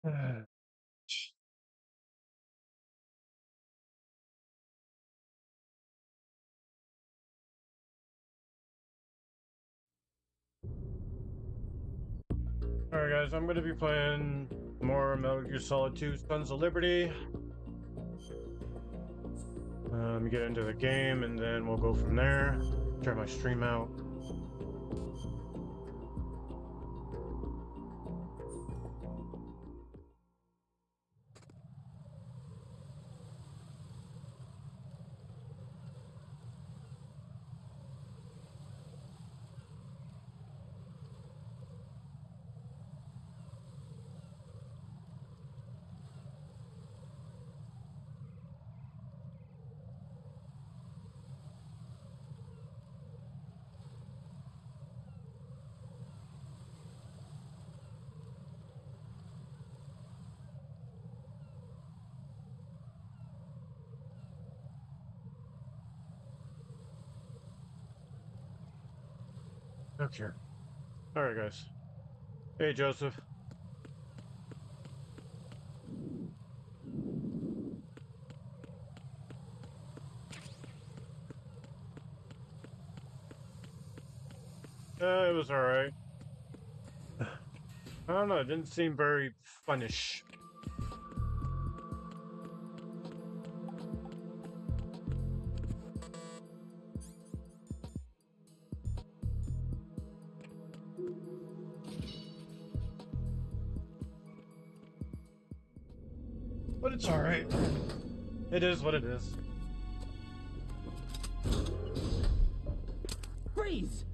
Alright guys, I'm gonna be playing more Metal Gear Solid 2 Sons of Liberty. Get into the game and then we'll go from there. Try my stream out. Okay. Alright guys. Hey Joseph. It was alright. I don't know, it didn't seem very funnish. But it's alright. It is what it is. Freeze!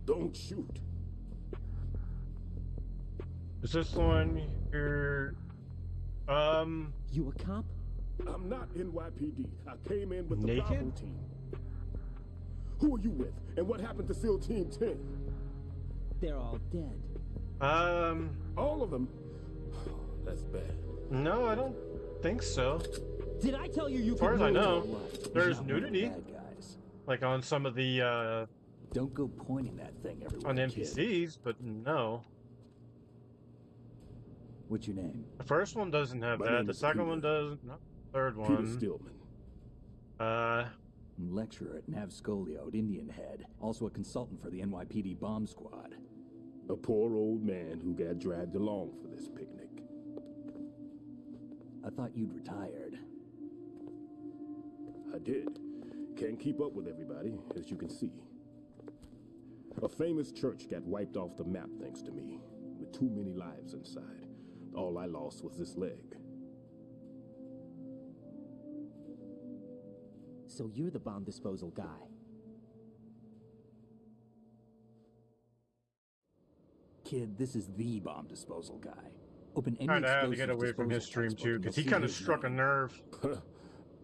Don't shoot. Is this the one here? You a cop? I'm not NYPD. I came in with the Naked? Bravo team. Who are you with? And what happened to SEAL Team 10? They're all dead. All of them? That's bad. No, I don't think so. Did I tell you you As far as I know, there's Not one of the nudity, bad guys. like on some of the, Don't go pointing that thing everywhere. on kid. NPCs, but no. What's your name? The first one doesn't have My that. name The is second Peter. one does. No, third Peter one. Stillman. Lecturer at Navscolio at Indian Head. Also a consultant for the NYPD bomb squad. A poor old man who got dragged along for this picnic. I thought you'd retired. I did. Can't keep up with everybody, as you can see. A famous church got wiped off the map thanks to me, with too many lives inside. All I lost was this leg. So you're the bomb disposal guy. Kid, this is the bomb disposal guy. Open any Kind of have to explosives get away from his disposal stream textbook too, and because you'll he see kind of his struck a name. nerve.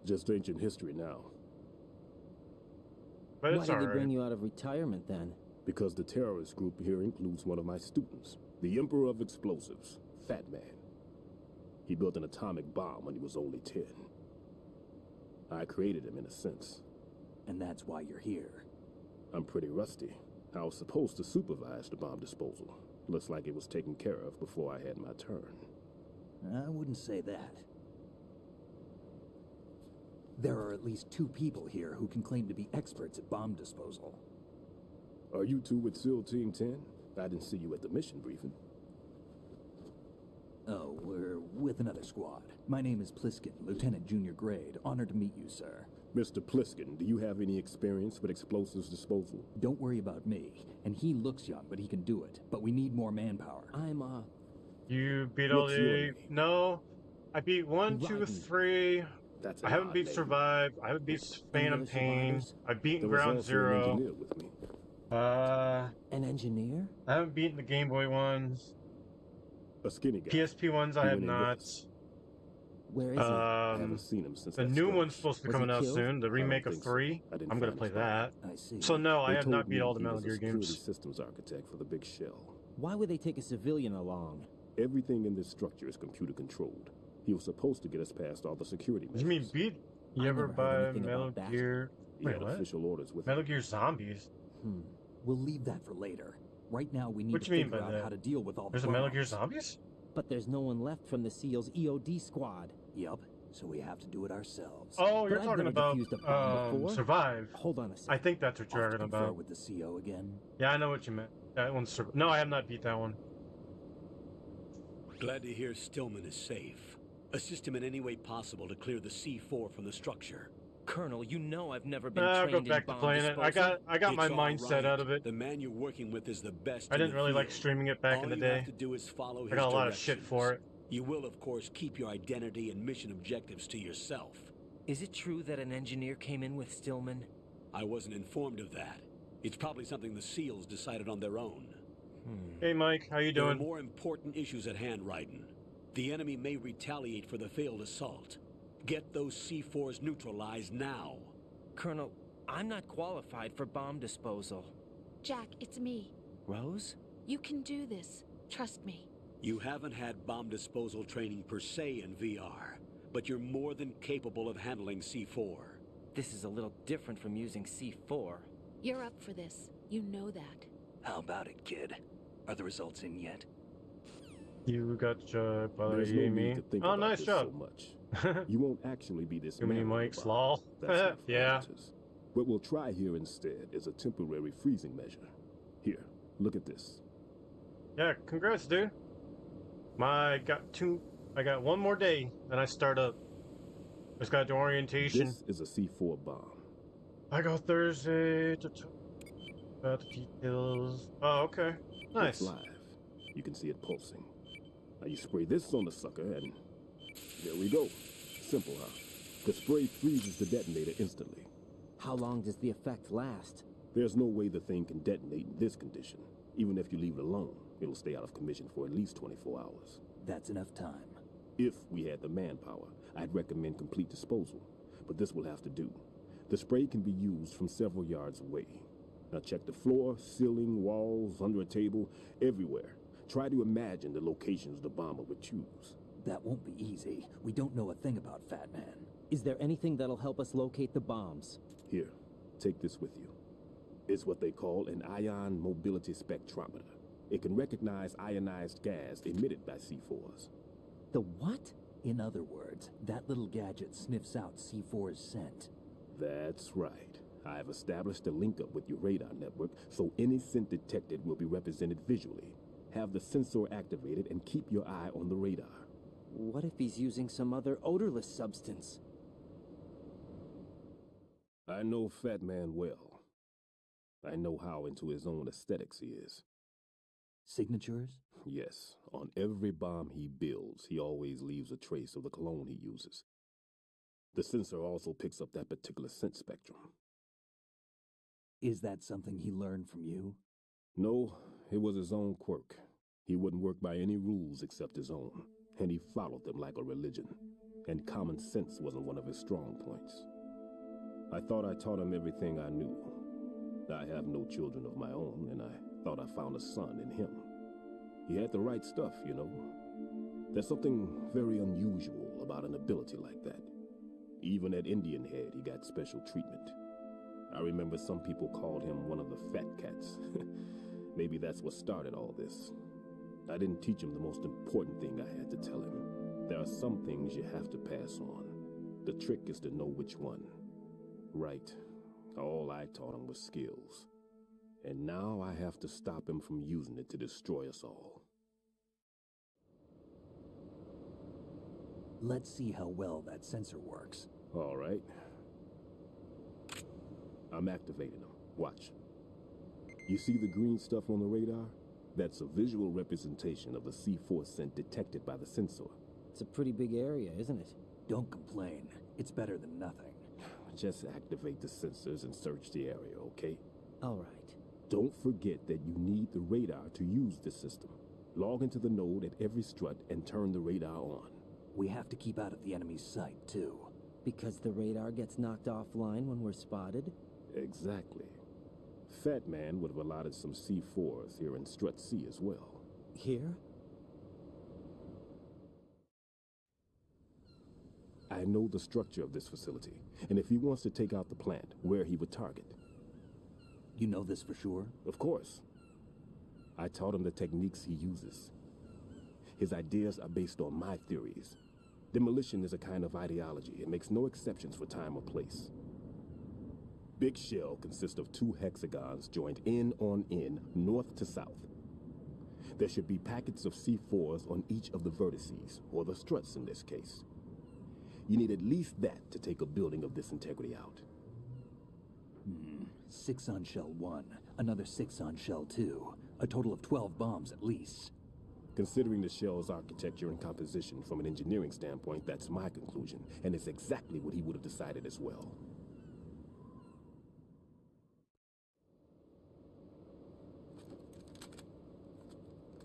Just ancient history now. But Why it's did they bring alright. you out of retirement then? Because the terrorist group here includes one of my students, the Emperor of Explosives, Fat Man. He built an atomic bomb when he was only 10. I created him in a sense. And that's why you're here. I'm pretty rusty. I was supposed to supervise the bomb disposal. Looks like it was taken care of before I had my turn. I wouldn't say that. There are at least 2 people here who can claim to be experts at bomb disposal. Are you two with SEAL Team 10? I didn't see you at the mission briefing. Oh, we're with another squad. My name is Pliskin, Lieutenant Junior Grade. Honored to meet you, sir. Mr. Pliskin, do you have any experience with explosives disposal? Don't worry about me. And he looks young, but he can do it. But we need more manpower. I'm, You beat all What's your the. name? No. I beat 1, 2, Rodney. 3. That's I an haven't odd beat name. Survive. I haven't beat Phantom other Pain. survivors? I've beaten There was Ground also an Zero. engineer with me. an engineer? I haven't beaten the Game Boy ones. A skinny guy. PSP ones I He have went in with not. us. Where is I Um, haven't seen him since the that new skirmish. one's supposed to be Was he coming out killed? soon. The I don't remake of think so. 3. I didn't I'm gonna find play his body. that. I see. So no, I They have told not beat me all the he Metal was a Gear security games. systems architect for the big shell. Why would they take a civilian along? Everything in this structure is computer controlled. He was supposed to get us past all the security What do you mean measures. beat? You I ever never heard buy anything Metal about that. Gear? He Wait, had what? official orders with Metal him. Gear Zombies. We'll leave that for later. Right now, we need What to you mean figure by out that? how to deal with all the There's a Metal Gear bombs. Zombies? But there's no one left from the SEAL's EOD squad. Yup, so we have to do it ourselves. Oh, But you're I've talking never about defused a bomb before. Survive. Hold on a I second. think that's what you're Off to talking confer about. with the CO again. Yeah, I know what you meant. That one's no, I have not beat that one. Glad to hear Stillman is safe. Assist him in any way possible to clear the C4 from the structure. Colonel, you know I've never been I'll trained go back in to bomb playing it. disposal. I got my It's all mindset right. out of it. The man you're working with is the best. I in didn't the really like field. streaming it back All in the you day. have to do is follow I his got a lot of shit for it. directions. You will, of course, keep your identity and mission objectives to yourself. Is it true that an engineer came in with Stillman? I wasn't informed of that. It's probably something the SEALs decided on their own. Hey Mike, how you There are doing? more important issues at hand, Raiden. The enemy may retaliate for the failed assault. Get those C4s neutralized now. Colonel, I'm not qualified for bomb disposal. Jack, it's me. Rose? You can do this. Trust me. You haven't had bomb disposal training per se in VR, but you're more than capable of handling C4. This is a little different from using C4. You're up for this. You know that. How about it, kid? Are the results in yet? You got job by There's no me. need to think Oh, about nice this job. so much. You won't actually be this Too many mics, lol. That's not Yeah. parameters. What we'll try here instead is a temporary freezing measure. Here, look at this. Yeah, congrats, dude. I got one more day, then I start up. Just got to orientation. This is a C4 bomb. I go Thursday to about the details. Oh, okay. Nice. It's live. You can see it pulsing. Now you spray this on the sucker and there we go. Simple, huh? The spray freezes the detonator instantly. How long does the effect last? There's no way the thing can detonate in this condition. Even if you leave it alone, it'll stay out of commission for at least 24 hours. That's enough time. If we had the manpower, I'd recommend complete disposal. But this will have to do. The spray can be used from several yards away. Now check the floor, ceiling, walls, under a table, everywhere. Try to imagine the locations the bomber would choose. That won't be easy. We don't know a thing about Fat Man. Is there anything that'll help us locate the bombs? Here, take this with you. It's what they call an ion mobility spectrometer. It can recognize ionized gas emitted by C4s. The what? In other words, that little gadget sniffs out C4's scent. That's right. I've established a link up with your radar network, so any scent detected will be represented visually. Have the sensor activated and keep your eye on the radar. What if he's using some other odorless substance? I know Fat Man well. I know how into his own aesthetics he is. Signatures? Yes, on every bomb he builds, he always leaves a trace of the cologne he uses. The sensor also picks up that particular scent spectrum. Is that something he learned from you? No, it was his own quirk. He wouldn't work by any rules except his own, and he followed them like a religion. And common sense wasn't one of his strong points. I thought I taught him everything I knew. I have no children of my own, and I thought I found a son in him. He had the right stuff, you know. There's something very unusual about an ability like that. Even at Indian Head, he got special treatment. I remember some people called him one of the fat cats. Maybe that's what started all this. I didn't teach him the most important thing I had to tell him. There are some things you have to pass on. The trick is to know which one. Right. All I taught him was skills. And now I have to stop him from using it to destroy us all. Let's see how well that sensor works. All right. I'm activating them. Watch. You see the green stuff on the radar? That's a visual representation of the C4 scent detected by the sensor. It's a pretty big area, isn't it? Don't complain. It's better than nothing. Just activate the sensors and search the area, okay? All right. Don't forget that you need the radar to use the system. Log into the node at every strut and turn the radar on. We have to keep out of the enemy's sight, too. Because the radar gets knocked offline when we're spotted? Exactly. Fat Man would have allotted some C4s here in Strut C as well. Here? I know the structure of this facility, and if he wants to take out the plant, where he would target. You know this for sure? Of course. I taught him the techniques he uses. His ideas are based on my theories. Demolition is a kind of ideology. It makes no exceptions for time or place. Big Shell consists of 2 hexagons joined end on end, north to south. There should be packets of C4s on each of the vertices, or the struts in this case. You need at least that to take a building of this integrity out. 6 on Shell 1, another 6 on Shell 2. A total of 12 bombs at least. Considering the shell's architecture and composition from an engineering standpoint, that's my conclusion, and it's exactly what he would have decided as well.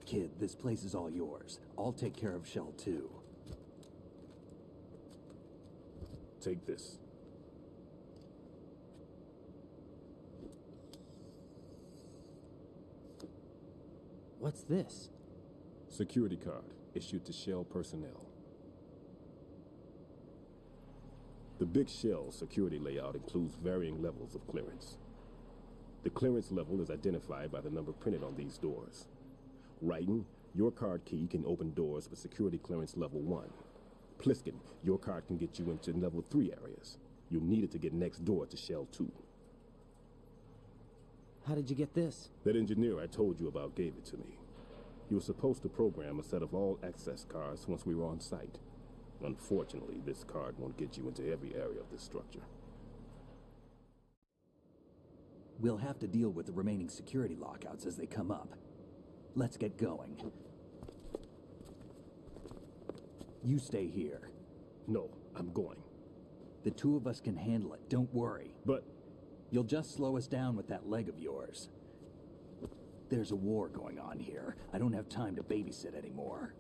Kid, this place is all yours. I'll take care of Shell 2. Take this. What's this? Security card issued to Shell personnel. The Big Shell security layout includes varying levels of clearance. The clearance level is identified by the number printed on these doors. Raiden, your card key can open doors with security clearance level 1. Pliskin, your card can get you into level 3 areas. You'll need it to get next door to Shell 2. How did you get this? That engineer I told you about gave it to me. He was supposed to program a set of all access cards once we were on site. Unfortunately, this card won't get you into every area of this structure. We'll have to deal with the remaining security lockouts as they come up. Let's get going. You stay here. No, I'm going. The 2 of us can handle it, don't worry. But You'll just slow us down with that leg of yours. There's a war going on here. I don't have time to babysit anymore.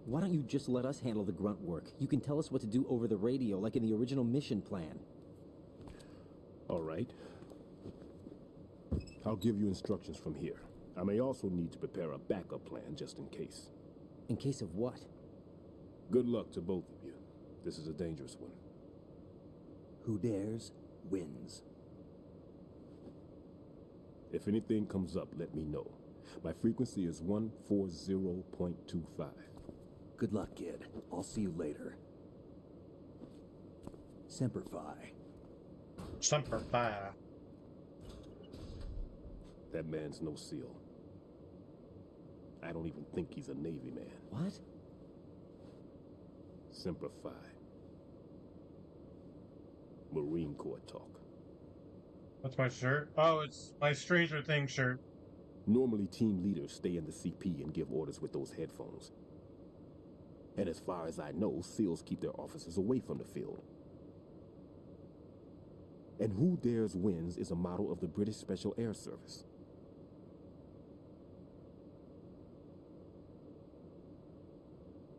Why don't you just let us handle the grunt work? You can tell us what to do over the radio, like in the original mission plan. all right. I'll give you instructions from here. I may also need to prepare a backup plan just in case. In case of what? Good luck to both of you. This is a dangerous one. Who dares, wins. If anything comes up, let me know. My frequency is 140.25. Good luck, kid. I'll see you later. Semper Fi. Semper Fi. That man's no SEAL. I don't even think he's a Navy man. What? Semper Fi. Marine Corps talk. What's my shirt? Oh, it's my Stranger Things shirt. Normally, team leaders stay in the CP and give orders with those headphones. And as far as I know, SEALs keep their officers away from the field. And Who Dares Wins is a model of the British Special Air Service.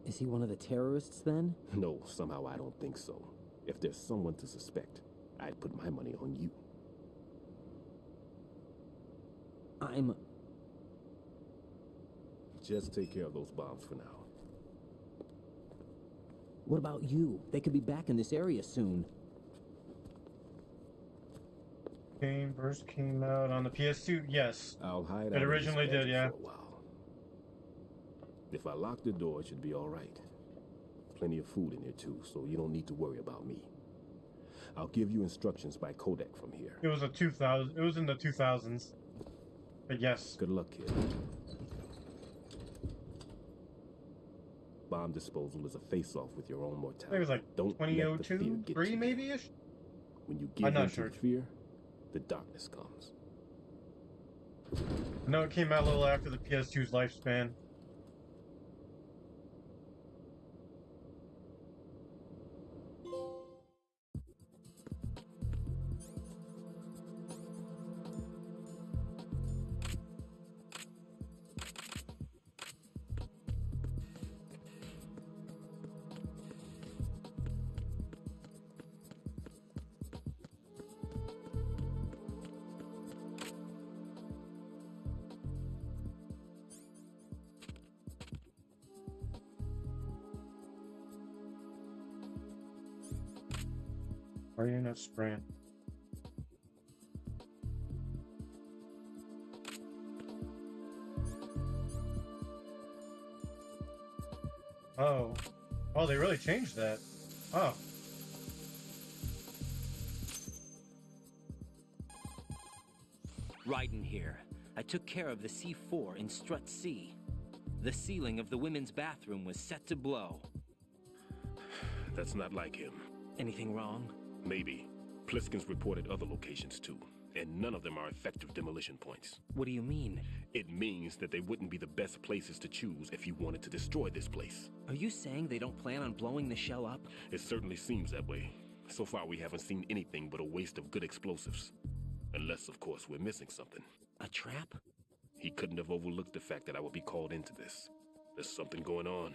Is he one of the terrorists then? No, somehow I don't think so. If there's someone to suspect, I'd put my money on you. Just take care of those bombs for now. What about you? They could be back in this area soon. Game first came out on the PS2. Yes. I'll hide It out in this originally did, gadget yeah. for a while. If I lock the door, it should be all right. Plenty of food in here too, so you don't need to worry about me. I'll give you instructions by codec from here. It was a 2000. It was in the 2000s. But yes. Good luck, kid. Bomb disposal is a face-off with your own mortality. I think it was like Don't let the fear 2002, get 3 to you. maybe-ish? When you give I'm not in to sure. the fear, the darkness comes. No, it came out a little after the PS2's lifespan. Why are you not spraying? Oh. Oh, they really changed that. Oh. Raiden here. I took care of the C4 in Strut C. The ceiling of the women's bathroom was set to blow. That's not like him. Anything wrong? Maybe. Pliskin's reported other locations too, and none of them are effective demolition points. What do you mean? It means that they wouldn't be the best places to choose if you wanted to destroy this place. Are you saying they don't plan on blowing the shell up? It certainly seems that way. So far we haven't seen anything but a waste of good explosives. Unless, of course, we're missing something. A trap? He couldn't have overlooked the fact that I would be called into this. There's something going on.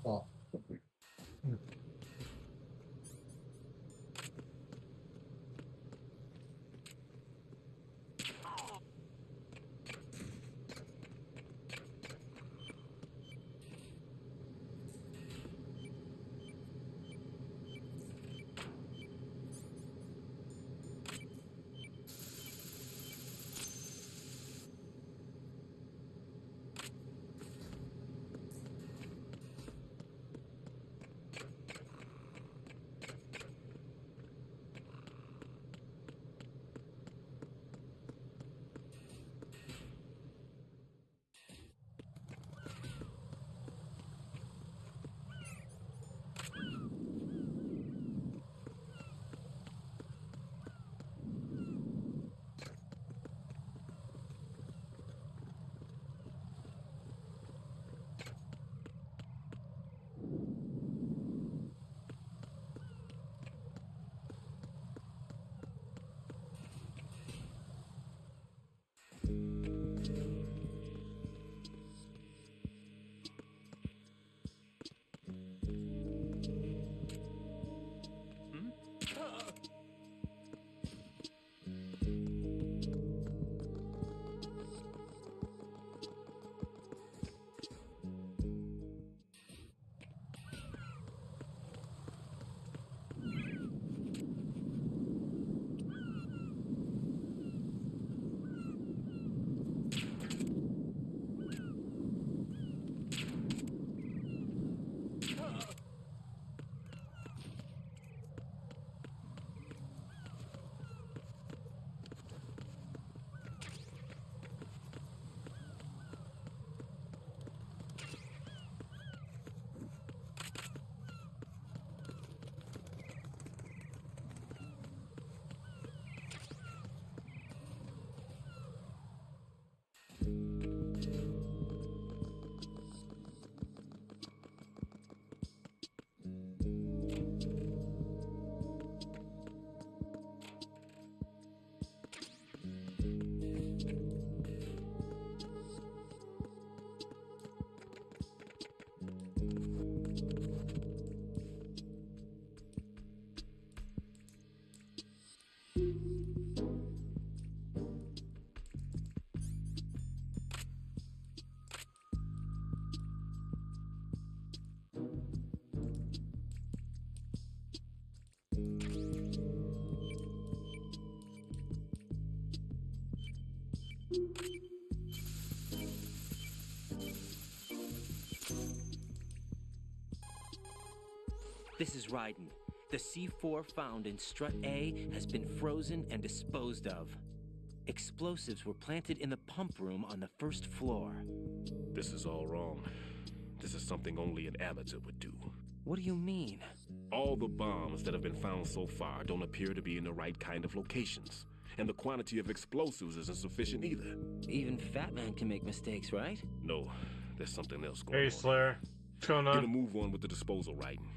Oh. This is Raiden. The C4 found in Strut A has been frozen and disposed of. Explosives were planted in the pump room on the first floor. This is all wrong. This is something only an amateur would do. What do you mean? All the bombs that have been found so far don't appear to be in the right kind of locations. And the quantity of explosives isn't sufficient either. Even Fat Man can make mistakes, right? No, there's something else going Hey, on. Slayer. What's going Get a on? move on with the disposal, Raiden.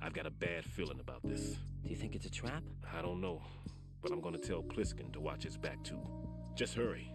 I've got a bad feeling about this. Do you think it's a trap? I don't know, but I'm gonna tell Pliskin to watch his back too. Just hurry.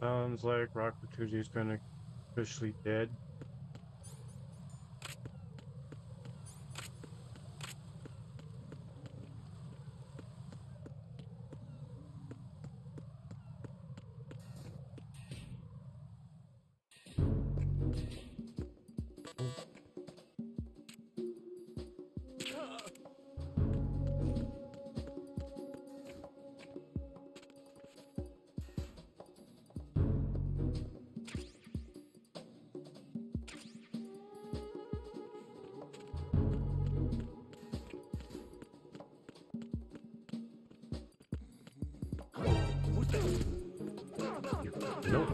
Sounds like Rock Bertuzzi's gonna officially dead. Nope.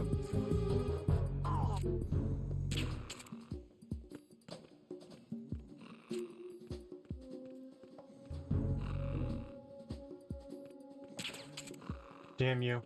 Damn you.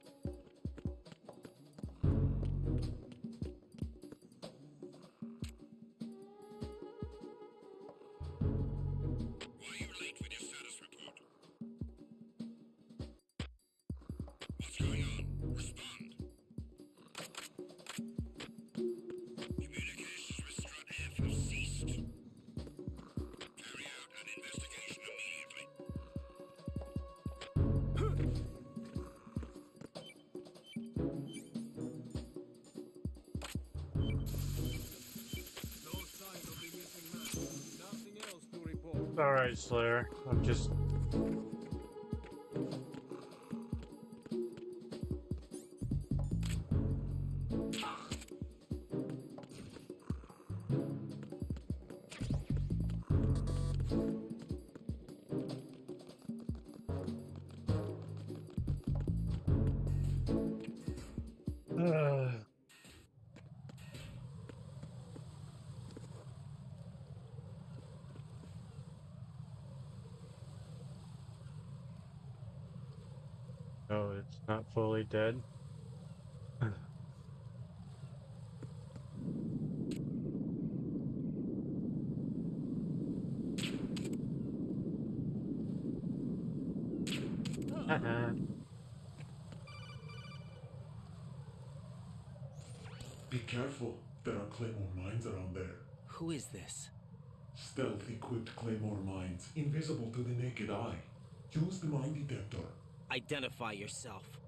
Alright, Slayer. I'm just... No, it's not fully dead. Be careful. There are Claymore mines around there. Who is this? Stealth-equipped Claymore mines, invisible to the naked eye. Use the mine detector. Identify yourself.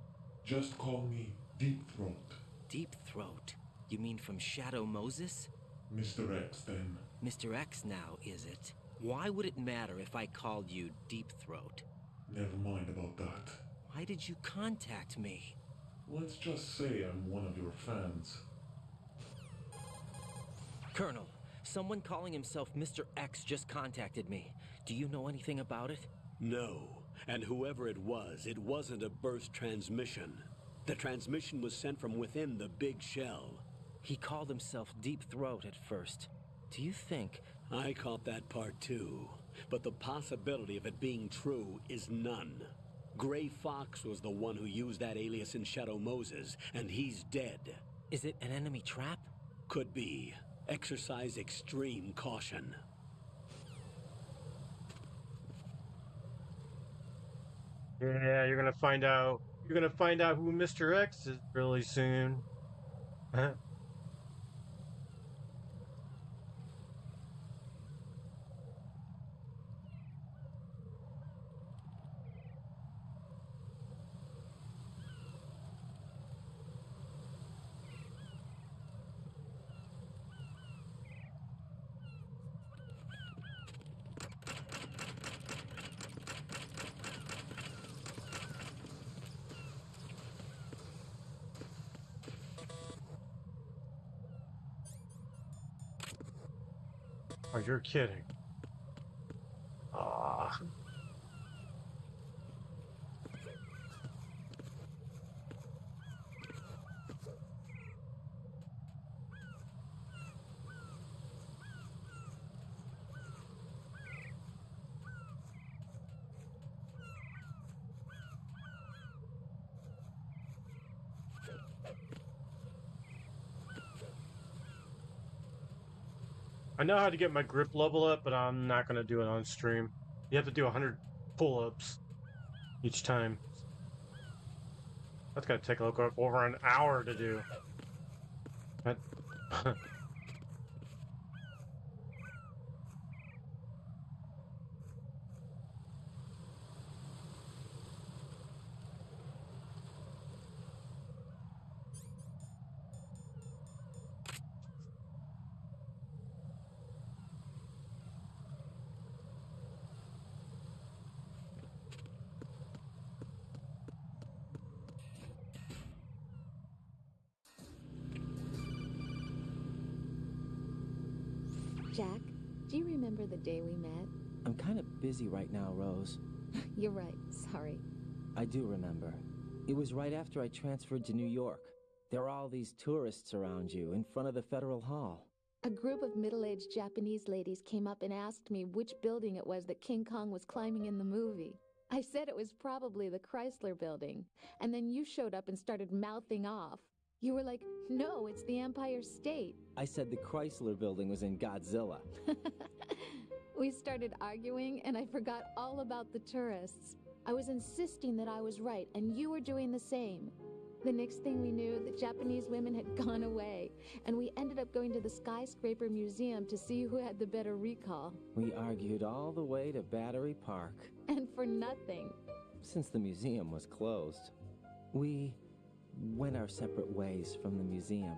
Just call me Deep Throat. Deep Throat? You mean from Shadow Moses? Mr. X, then. Mr. X now, is it? Why would it matter if I called you Deep Throat? Never mind about that. Why did you contact me? Let's just say I'm one of your fans. Colonel, someone calling himself Mr. X just contacted me. Do you know anything about it? No. And whoever it wasn't a burst transmission. The transmission was sent from within the big shell. He called himself Deep Throat at first. Do you think... I caught that part too. But the possibility of it being true is none. Gray Fox was the one who used that alias in Shadow Moses, and he's dead. Is it an enemy trap? Could be. Exercise extreme caution. Yeah, you're gonna find out. You're gonna find out who Mr. X is really soon. Huh? Oh, you're kidding. Ah. I know how to get my grip level up, but I'm not going to do it on stream. You have to do 100 pull-ups each time. That's going to take like over an hour to do. That... Jack, do you remember the day we met? I'm kind of busy right now, Rose. You're right, sorry. I do remember. It was right after I transferred to New York. There are all these tourists around you in front of the Federal Hall. A group of middle-aged Japanese ladies came up and asked me which building it was that King Kong was climbing in the movie. I said it was probably the Chrysler Building, and then you showed up and started mouthing off. You were like, no, it's the Empire State. I said the Chrysler Building was in Godzilla. We started arguing, and I forgot all about the tourists. I was insisting that I was right, and you were doing the same. The next thing we knew, the Japanese women had gone away, and we ended up going to the Skyscraper Museum to see who had the better recall. We argued all the way to Battery Park. And for nothing. Since the museum was closed, we went our separate ways from the museum.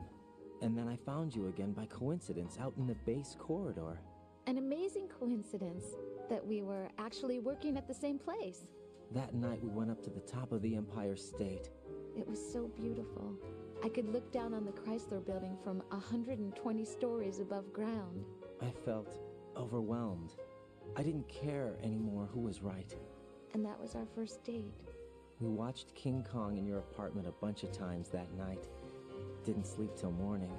And then I found you again by coincidence out in the base corridor. An amazing coincidence that we were actually working at the same place. That night we went up to the top of the Empire State. It was so beautiful. I could look down on the Chrysler Building from 120 stories above ground. I felt overwhelmed. I didn't care anymore who was right. And that was our first date. We watched King Kong in your apartment a bunch of times that night. Didn't sleep till morning.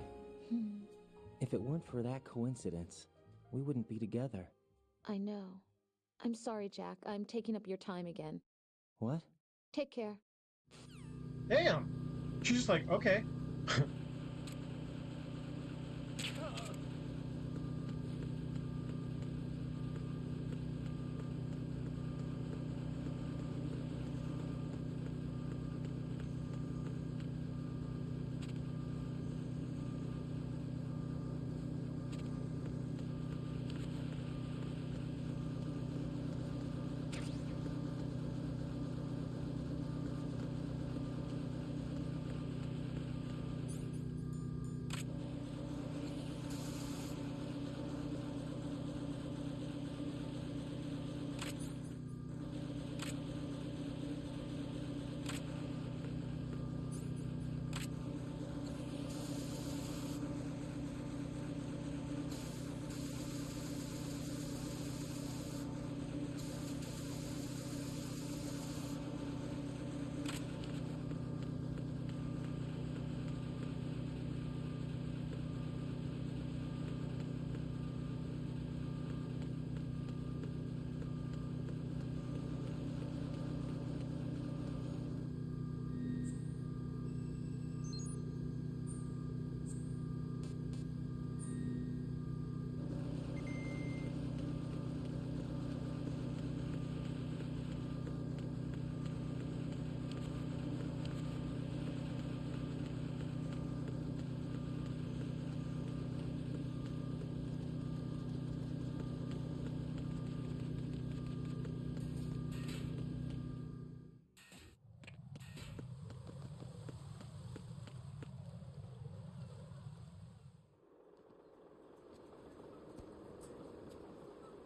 If it weren't for that coincidence, we wouldn't be together. I know. I'm sorry, Jack. I'm taking up your time again. What? Take care. Damn! She's just like, okay.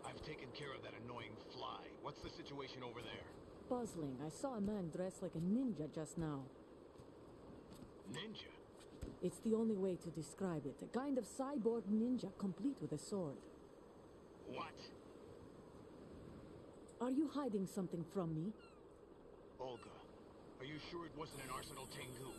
I've taken care of that annoying fly. What's the situation over there? Puzzling. I saw a man dressed like a ninja just now. Ninja? It's the only way to describe it. A kind of cyborg ninja, complete with a sword. What? Are you hiding something from me? Olga, are you sure it wasn't an Arsenal Tengu?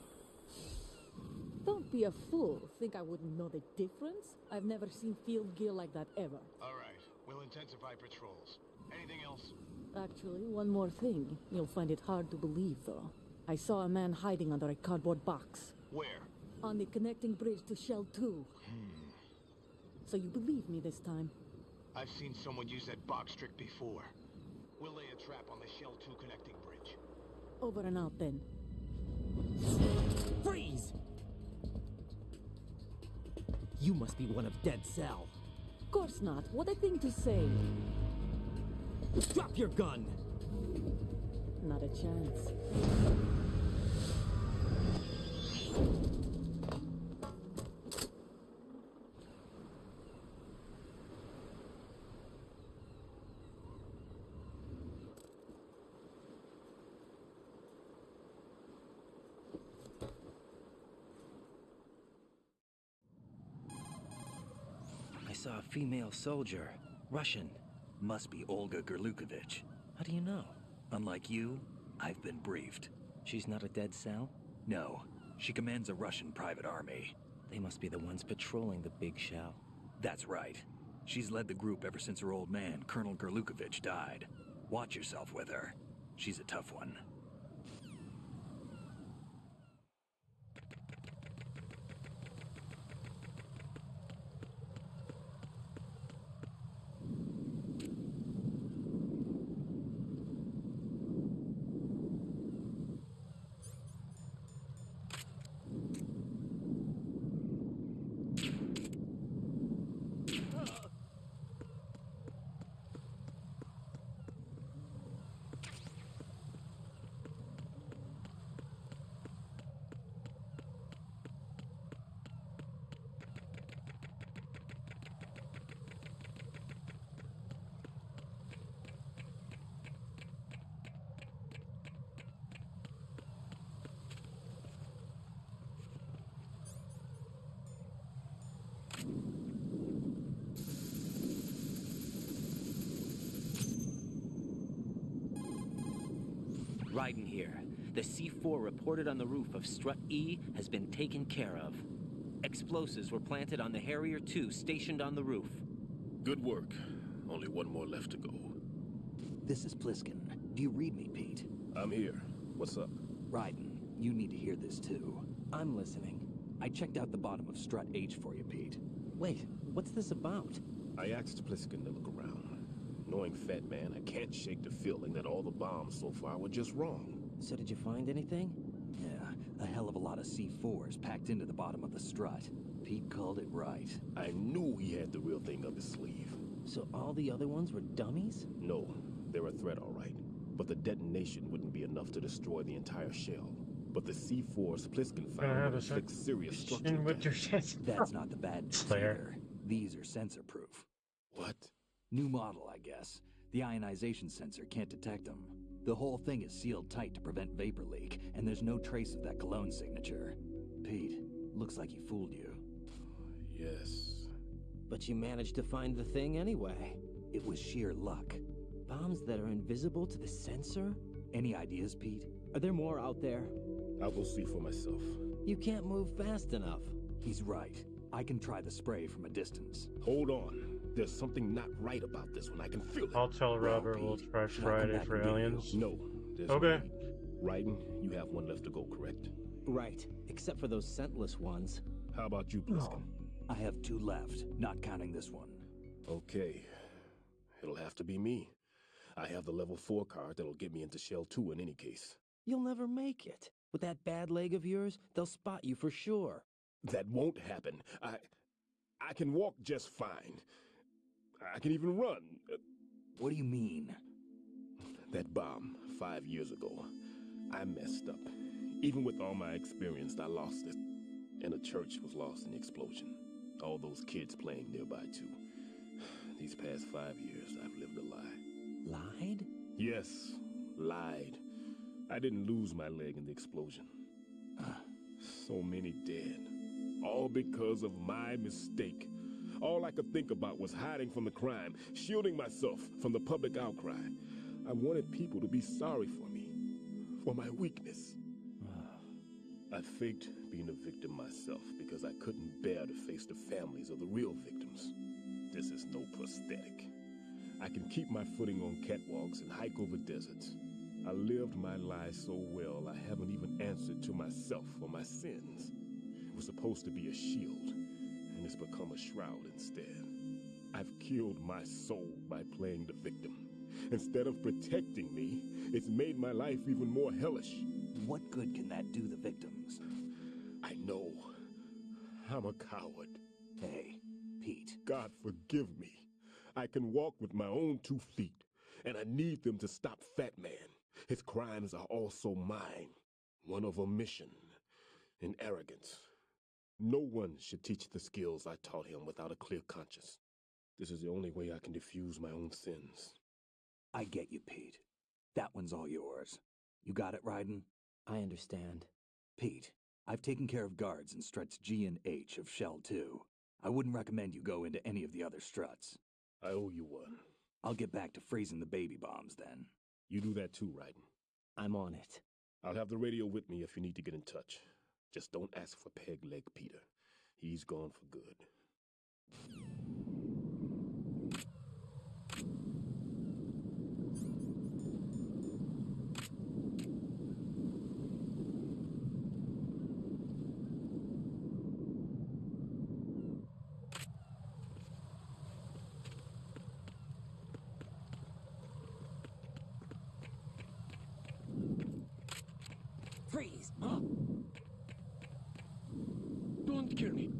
Don't be a fool. Think I wouldn't know the difference? I've never seen field gear like that ever. All right, we'll intensify patrols. Anything else? Actually, one more thing. You'll find it hard to believe, though. I saw a man hiding under a cardboard box. Where? On the connecting bridge to Shell 2. So you believe me this time? I've seen someone use that box trick before. We'll lay a trap on the Shell 2 connecting bridge. Over and out, then. Freeze! You must be one of Dead Cell. Of course not. What a thing to say. Drop your gun! Not a chance. I saw a female soldier. Russian. Must be Olga Gerlukovich. How do you know? Unlike you, I've been briefed. She's not a Dead Cell? No, she commands a Russian private army. They must be the ones patrolling the big shell. That's right. She's led the group ever since her old man, Colonel Gerlukovich, died. Watch yourself with her. She's a tough one. Raiden here. The C4 reported on the roof of Strut E has been taken care of. Explosives were planted on the Harrier 2 stationed on the roof. Good work. Only one more left to go. This is Pliskin. Do you read me, Pete? I'm here. What's up? Raiden, you need to hear this too. I'm listening. I checked out the bottom of Strut H for you, Pete. Wait, what's this about? I asked Pliskin to look around. Knowing Fat Man, I can't shake the feeling that all the bombs so far were just wrong. So did you find anything? Yeah, a hell of a lot of C4s packed into the bottom of the strut. Pete called it right. I knew he had the real thing up his sleeve. So all the other ones were dummies? No, they're a threat, all right. But the detonation wouldn't be enough to destroy the entire shell. But the C4s Pliskin found would inflict serious structural damage. That's not the bad news either. These are sensor-proof. What? New model, I guess. The ionization sensor can't detect them. The whole thing is sealed tight to prevent vapor leak, and there's no trace of that cologne signature. Pete, looks like he fooled you. Yes. But you managed to find the thing anyway. It was sheer luck. Bombs that are invisible to the sensor? Any ideas, Pete? Are there more out there? I'll go see for myself. You can't move fast enough. He's right. I can try the spray from a distance. Hold on. There's something not right about this one. I can feel it. I'll tell Robert we'll try Friday for aliens. No. There's okay. No need. Raiden, you have one left to go, correct? Right. Except for those scentless ones. How about you, Pliskin? I have 2 left, not counting this one. Okay. It'll have to be me. I have the level 4 card that'll get me into Shell 2 in any case. You'll never make it. With that bad leg of yours, they'll spot you for sure. That won't happen. I can walk just fine. I can even run. What do you mean? That bomb 5 years ago. I messed up. Even with all my experience, I lost it. And a church was lost in the explosion. All those kids playing nearby, too. These past 5 years, I've lived a lie. Lied? Yes, lied. I didn't lose my leg in the explosion. So many dead. All because of my mistake. All I could think about was hiding from the crime, shielding myself from the public outcry. I wanted people to be sorry for me, for my weakness. I faked being a victim myself because I couldn't bear to face the families of the real victims. This is no prosthetic. I can keep my footing on catwalks and hike over deserts. I lived my life so well I haven't even answered to myself for my sins. It was supposed to be a shield, and it's become a shroud instead. I've killed my soul by playing the victim. Instead of protecting me, it's made my life even more hellish. What good can that do the victims? I know. I'm a coward. Hey, Pete. God forgive me. I can walk with my own 2 feet, and I need them to stop Fat Man. His crimes are also mine. One of omission and arrogance. No one should teach the skills I taught him without a clear conscience. This is the only way I can diffuse my own sins. I get you, Pete. That one's all yours. You got it, Raiden? I understand. Pete, I've taken care of guards in struts G and H of Shell 2. I wouldn't recommend you go into any of the other struts. I owe you one. I'll get back to freezing the baby bombs then. You do that too, Raiden. I'm on it. I'll have the radio with me if you need to get in touch. Just don't ask for Peg Leg Peter. He's gone for good. Freeze! Don't kill me.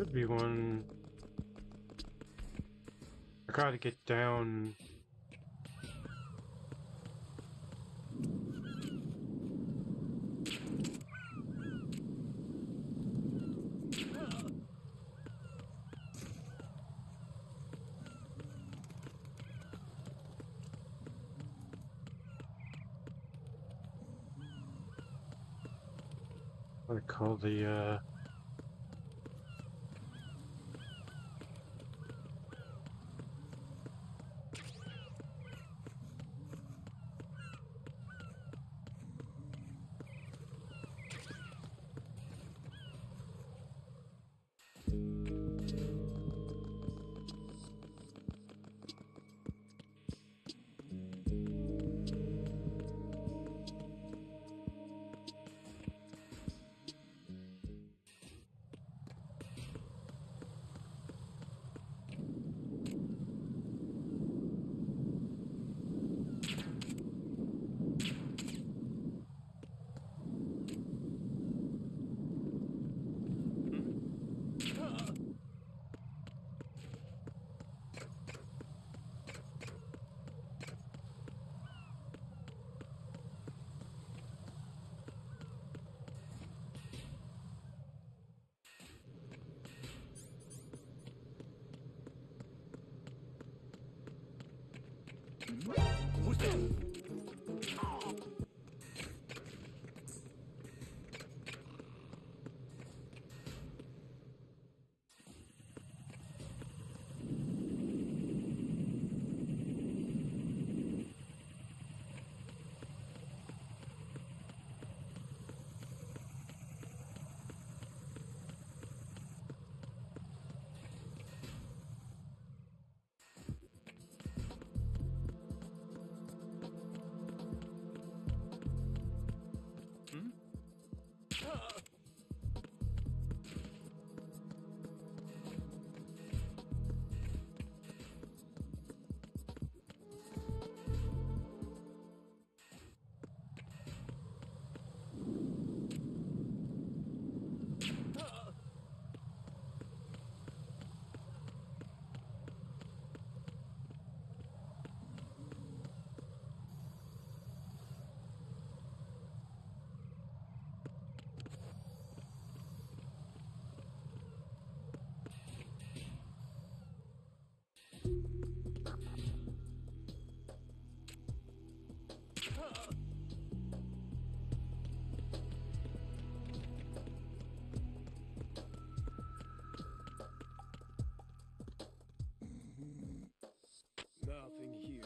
Could be one. I gotta get down. What do they call the Who's that? Nothing here.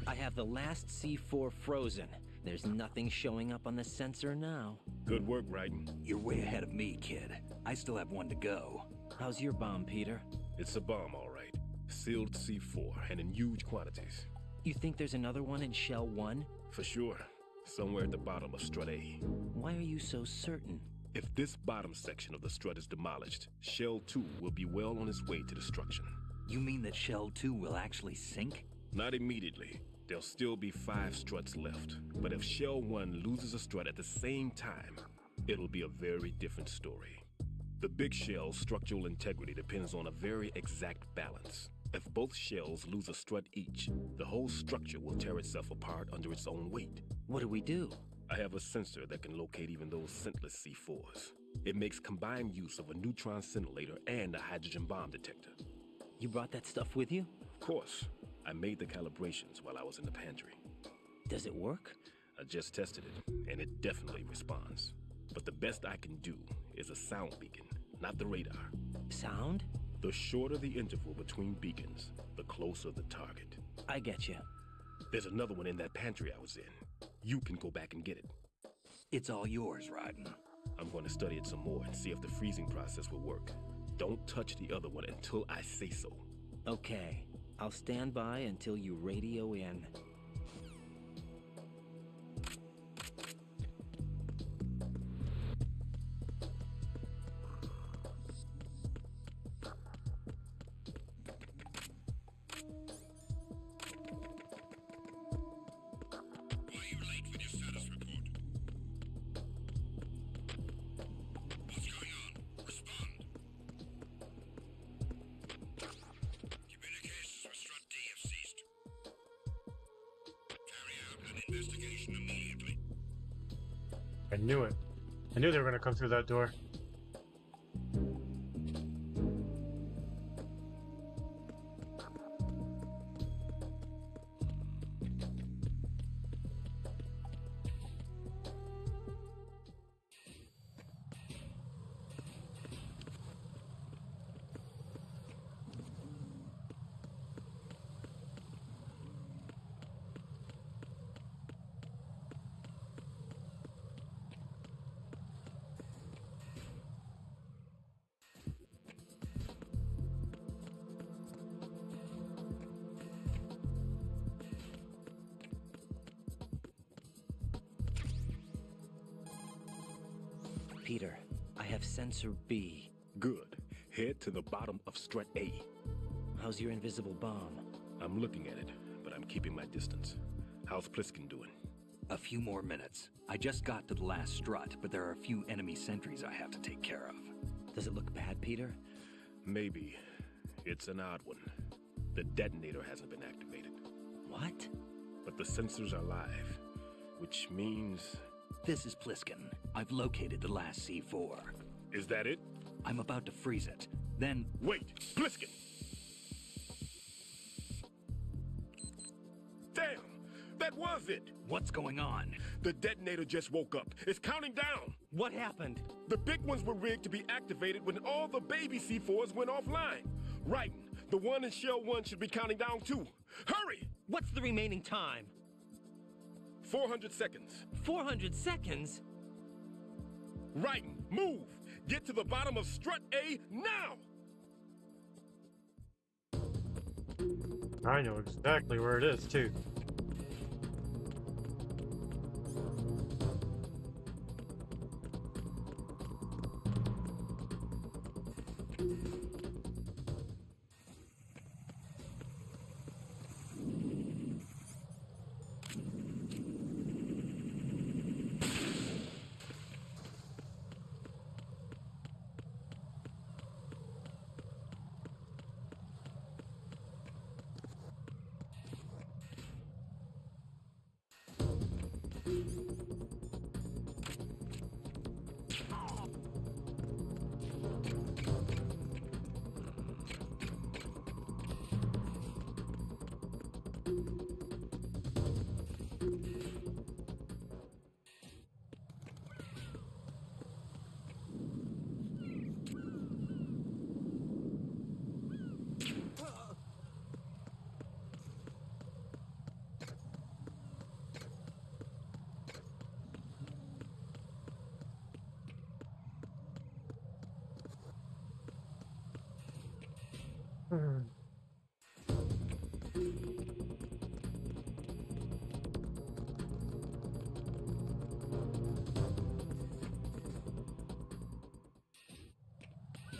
I have the last C4 frozen. There's nothing showing up on the sensor now. Good work, Raiden. You're way ahead of me, kid. I still have one to go. How's your bomb, Peter? It's a bomb, all right. Sealed C4 and in huge quantities. You think there's another one in Shell 1? For sure. Somewhere at the bottom of Strut A. Why are you so certain? If this bottom section of the strut is demolished, Shell 2 will be well on its way to destruction. You mean that Shell 2 will actually sink? Not immediately. There'll still be 5 struts left. But if Shell 1 loses a strut at the same time, it'll be a very different story. The big shell's structural integrity depends on a very exact balance. If both shells lose a strut each, the whole structure will tear itself apart under its own weight. What do we do? I have a sensor that can locate even those scentless C4s. It makes combined use of a neutron scintillator and a hydrogen bomb detector. You brought that stuff with you? Of course. I made the calibrations while I was in the pantry. Does it work? I just tested it, and it definitely responds. But the best I can do is a sound beacon, not the radar. Sound? The shorter the interval between beacons, the closer the target. I get you. There's another one in that pantry I was in. You can go back and get it. It's all yours, Raiden. I'm going to study it some more and see if the freezing process will work. Don't touch the other one until I say so. Okay. I'll stand by until you radio in. Investigation immediately. I knew it. I knew they were going to come through that door. Peter, I have Sensor B. Good. Head to the bottom of strut A. How's your invisible bomb? I'm looking at it, but I'm keeping my distance. How's Pliskin doing? A few more minutes. I just got to the last strut, but there are a few enemy sentries I have to take care of. Does it look bad, Peter? Maybe. It's an odd one. The detonator hasn't been activated. What? But the sensors are live, which means... This is Pliskin. I've located the last C4. Is that it? I'm about to freeze it. Then... Wait! Pliskin! Damn! That was it! What's going on? The detonator just woke up. It's counting down! What happened? The big ones were rigged to be activated when all the baby C4s went offline. Right. The one in Shell 1 should be counting down too. Hurry! What's the remaining time? 400 seconds. 400 seconds? Right. Move! Get to the bottom of strut A now! I know exactly where it is, too.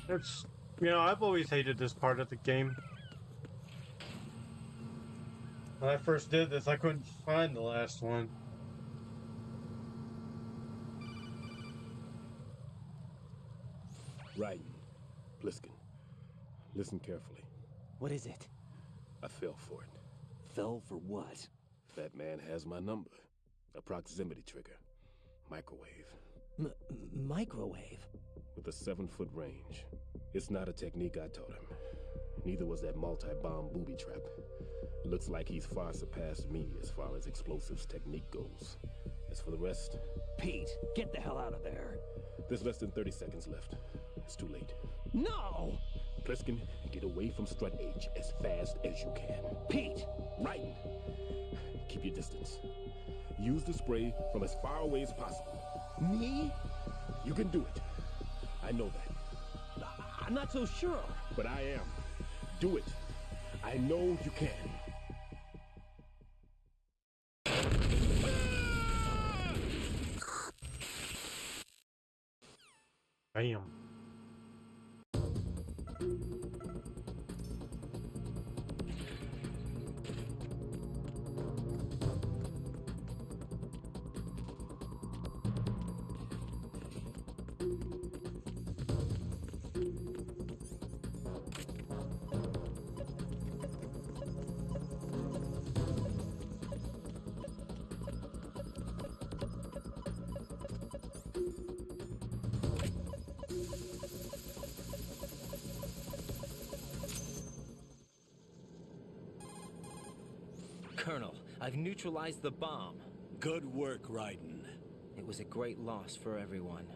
It's, you know, I've always hated this part of the game. When I first did this, I couldn't find the last one. Raiden, Pliskin, listen carefully. What is it? I fell for it. Fell for what? Fat Man has my number. A proximity trigger. Microwave. Microwave? With a 7-foot range. It's not a technique I taught him. Neither was that multi-bomb booby trap. Looks like he's far surpassed me as far as explosives technique goes. As for the rest... Pete, get the hell out of there. There's less than 30 seconds left. It's too late. No! Pliskin and get away from Strut H as fast as you can. Pete! Raiden! Keep your distance. Use the spray from as far away as possible. Me? You can do it. I know that. I'm not so sure. But I am. Do it. I know you can. Bam. Colonel, I've neutralized the bomb. Good work, Raiden. It was a great loss for everyone.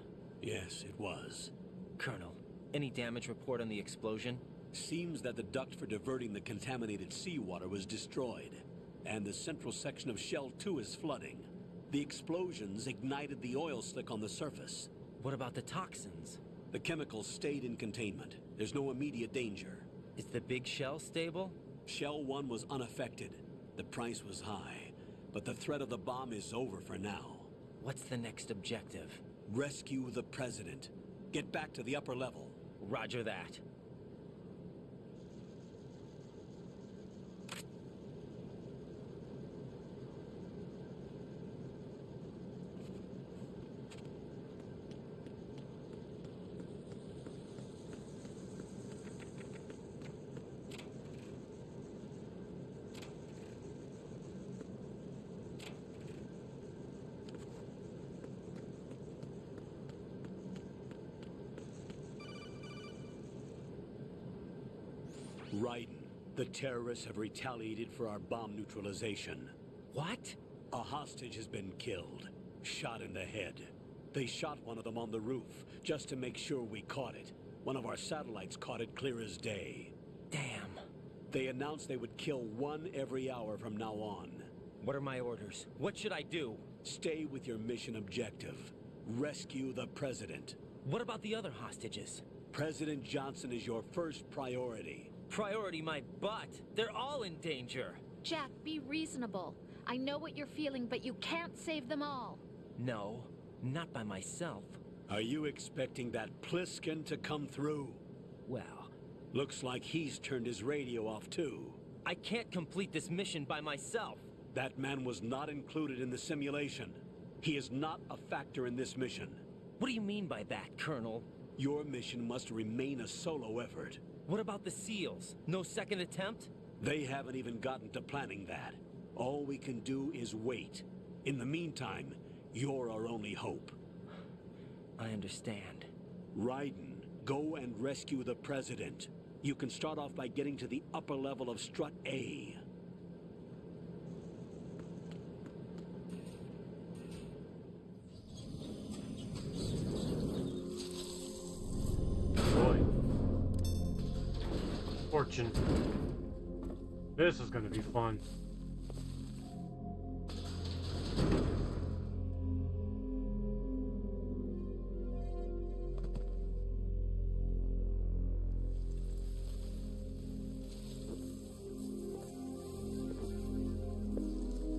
Yes, it was. Colonel, any damage report on the explosion? Seems that the duct for diverting the contaminated seawater was destroyed, and the central section of Shell 2 is flooding. The explosions ignited the oil slick on the surface. What about the toxins? The chemicals stayed in containment. There's no immediate danger. Is the big shell stable? Shell 1 was unaffected. The price was high, but the threat of the bomb is over for now. What's the next objective? Rescue the President. Get back to the upper level. Roger that. Raiden, the terrorists have retaliated for our bomb neutralization. What? A hostage has been killed, shot in the head. They shot one of them on the roof, just to make sure we caught it. One of our satellites caught it clear as day. Damn. They announced they would kill one every hour from now on. What are my orders? What should I do? Stay with your mission objective. Rescue the President. What about the other hostages? President Johnson is your first priority. Priority my butt. They're all in danger. Jack, be reasonable. I know what you're feeling, but you can't save them all. No, not by myself. Are you expecting that Pliskin to come through? Well, looks like he's turned his radio off too. I can't complete this mission by myself. That man was not included in the simulation. He is not a factor in this mission. What do you mean by that, Colonel? Your mission must remain a solo effort. What about the SEALs? No second attempt? They haven't even gotten to planning that. All we can do is wait. In the meantime, you're our only hope. I understand. Raiden, go and rescue the President. You can start off by getting to the upper level of Strut A. Boy. Fortune. This is gonna be fun.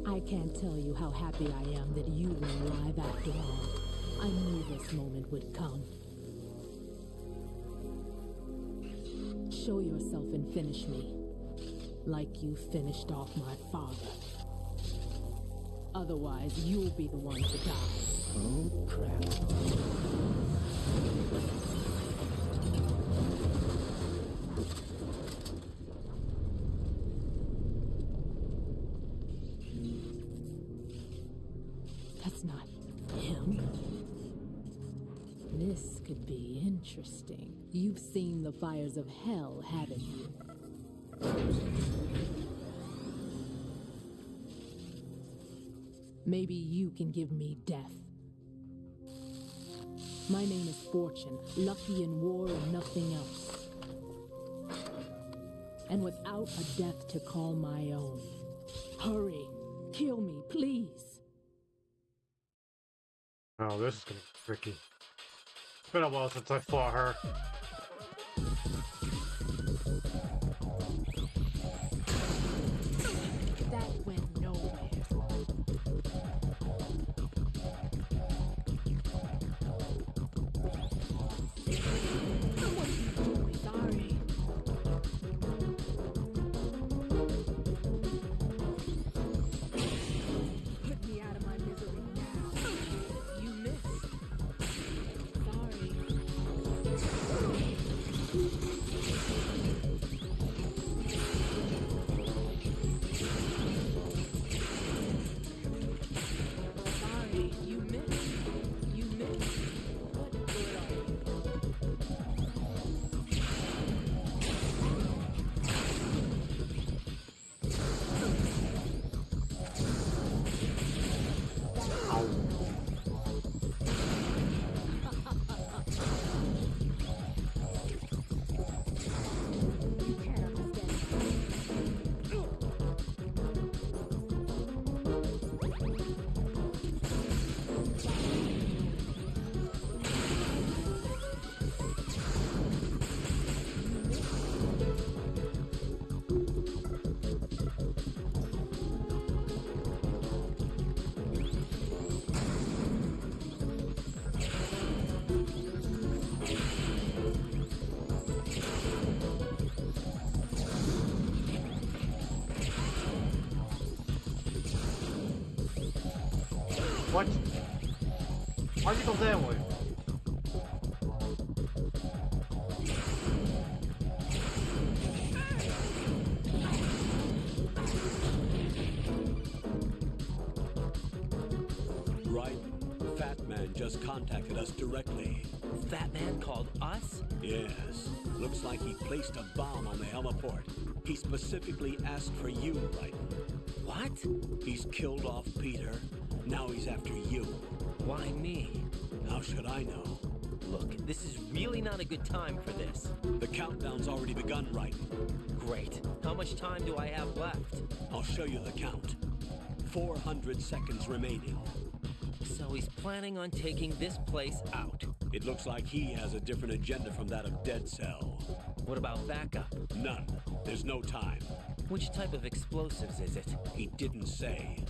I can't tell you how happy I am that you were alive after all. I knew this moment would come. Show yourself and finish me, like you finished off my father. Otherwise, you'll be the one to die. Oh, crap. That's not him. This could be interesting. You've seen the fires of hell, haven't you? Maybe you can give me death. My name is Fortune, lucky in war and nothing else. and without a death to call my own. Hurry. Kill me, please. Oh, this is gonna be tricky. It's been a while since I fought her. That went nowhere. Sorry. Put me out of my misery now. You missed. Sorry. Sorry, you missed. You missed. What good are you? You can't understand. What? Why'd you go that way? Right. Fat Man just contacted us directly. Fat Man called us? Yes. Looks like he placed a bomb on the heliport. He specifically asked for you, Raiden. What? He's killed off Peter. Now he's after you. Why me? How should I know? Look, this is really not a good time for this. The countdown's already begun, Raiden. Great. How much time do I have left? I'll show you the count. 400 seconds remaining. So he's planning on taking this place out. It looks like he has a different agenda from that of Dead Cell. What about backup? None. There's no time. Which type of explosives is it? He didn't say.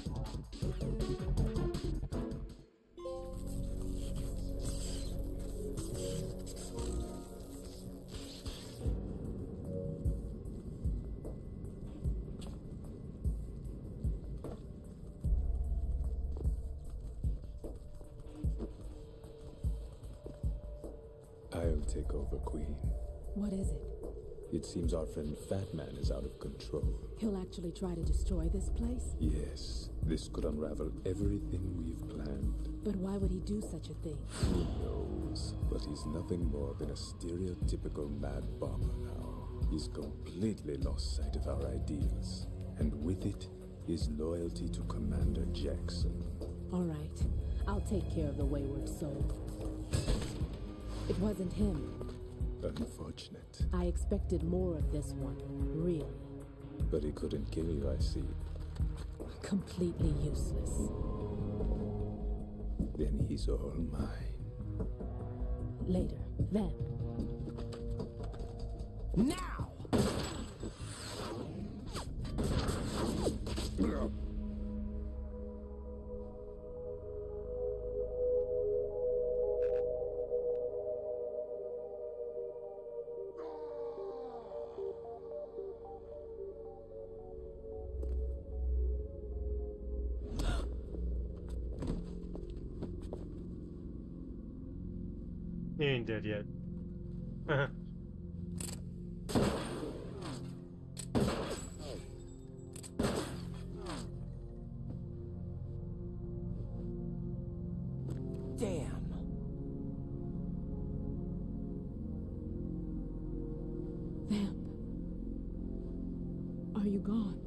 I'll take over, Queen. What is it? It seems our friend Fat Man is out of control. He'll actually try to destroy this place? Yes, this could unravel everything we've planned. But why would he do such a thing? Who knows? But he's nothing more than a stereotypical mad bomber now. He's completely lost sight of our ideals. And with it, his loyalty to Commander Jackson. All right. I'll take care of the wayward soul. It wasn't him. Unfortunate. I expected more of this one, really. But he couldn't kill you, I see. Completely useless. Then he's all mine. Later, then. Now! He ain't dead yet. Damn. Vamp. Are you gone?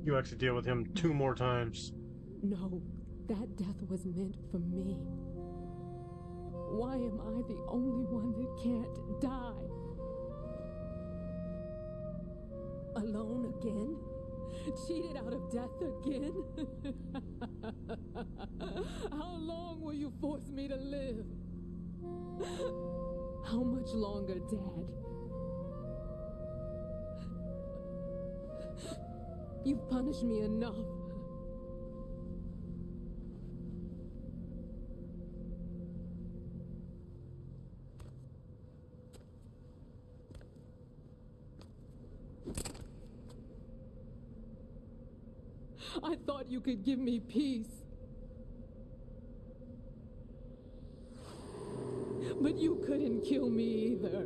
You actually deal with him 2 more times. No, that death was meant for me. Why am I the only one that can't die? Alone again? Cheated out of death again? How long will you force me to live? How much longer, Dad? You've punished me enough. I thought you could give me peace. But you couldn't kill me either.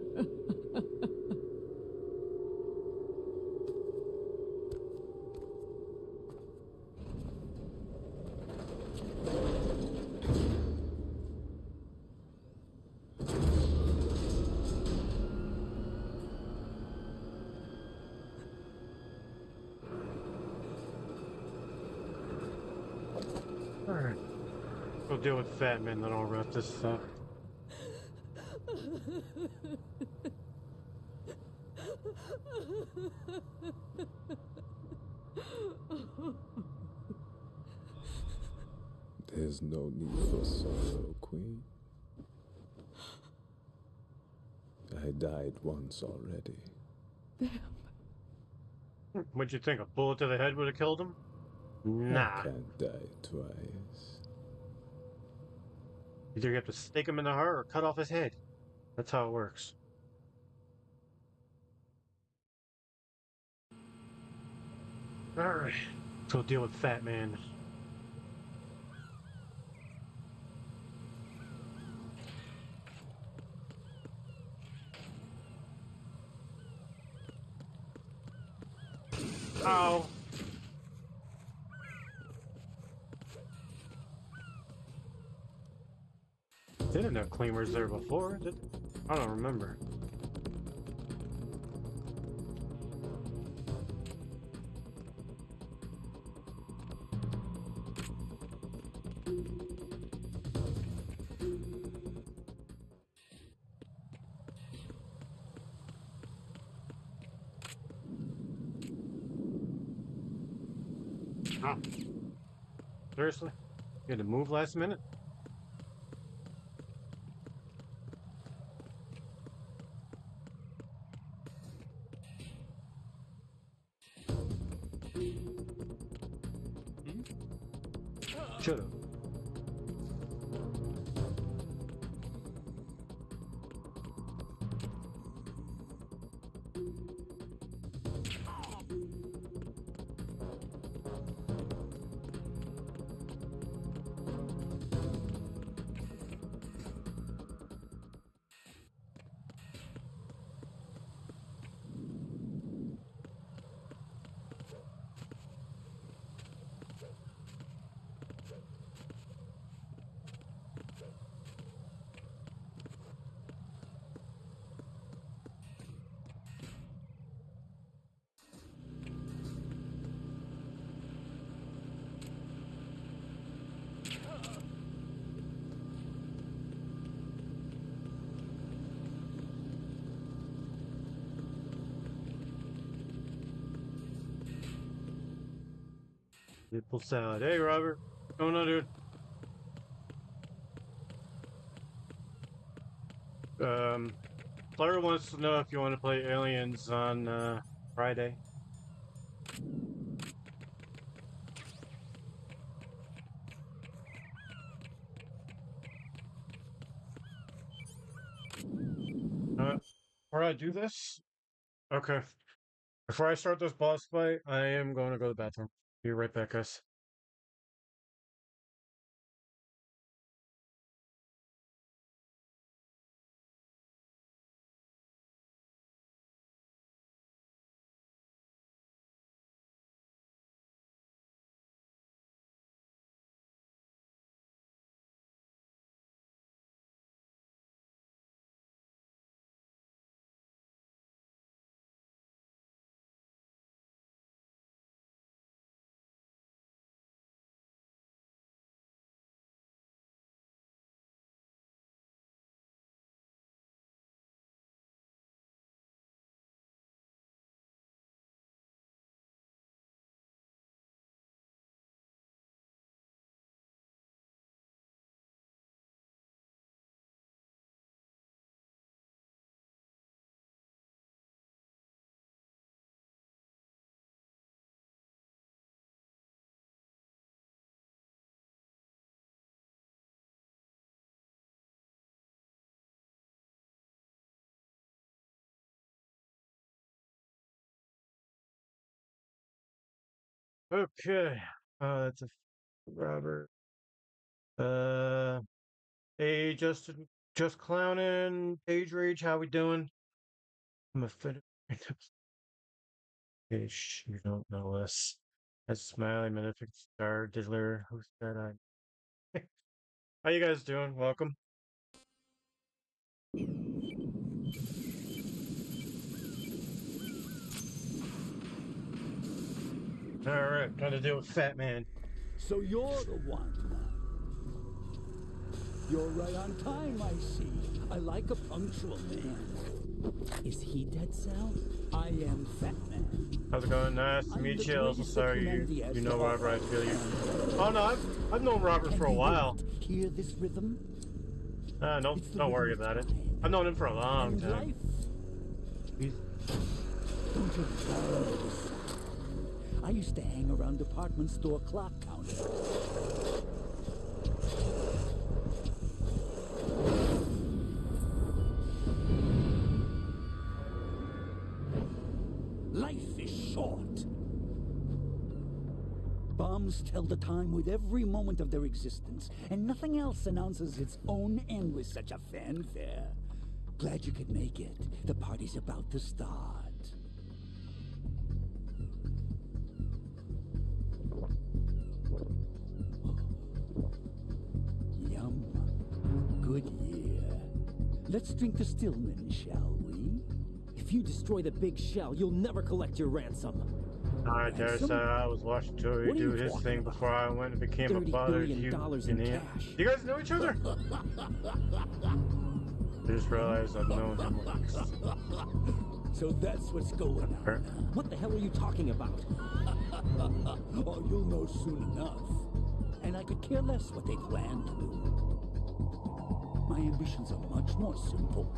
Alright. We'll deal with Fat Man, then I'll wrap this up. There's no need for sorrow, Queen. I died once already. What'd you think? A bullet to the head would have killed him? Nah. I can't die twice. Either you have to stake him in the heart or cut off his head. That's how it works. Alright. So deal with Fat Man. Ow. They didn't have claimers there before, did they? I don't remember. Huh. Seriously? You had to move last minute? Should've. Maple salad. Hey, Robert. What's going on, dude? Claire wants to know if you want to play Aliens on Friday. Before I do this, okay. Before I start this boss fight, I am going to go to the bathroom. Be right back, guys. Okay. That's a Robert. Hey, just clowning. Page Rage, how we doing? I'm a fit. Okay, you don't know us. That's Smiley, Malefic Star, Diddler. Who's that? How you guys doing? Welcome. Alright, gotta deal with Fat Man. So you're the one. You're right on time, I see. I like a punctual man. Is he Dead Cell? I am Fat Man. How's it going? Nice to meet you. Also, sorry you know Robert. I feel you. Oh no, I've known Robert for a while. Hear this rhythm? No, don't worry about it. I've known him for a long time. I used to hang around department store clock counters. Life is short. Bombs tell the time with every moment of their existence, and nothing else announces its own end with such a fanfare. Glad you could make it. The party's about to start. Yum. Good year. Let's drink to Stillman, shall we? If you destroy the big shell, you'll never collect your ransom. Alright, Darius, I was watching Joey do his thing before I went and became a father to you. In you guys know each other? I just realized I've known him once. So that's what's going on. What the hell are you talking about? Oh, you'll know soon enough. And I could care less what they plan to do. My ambitions are much more simple.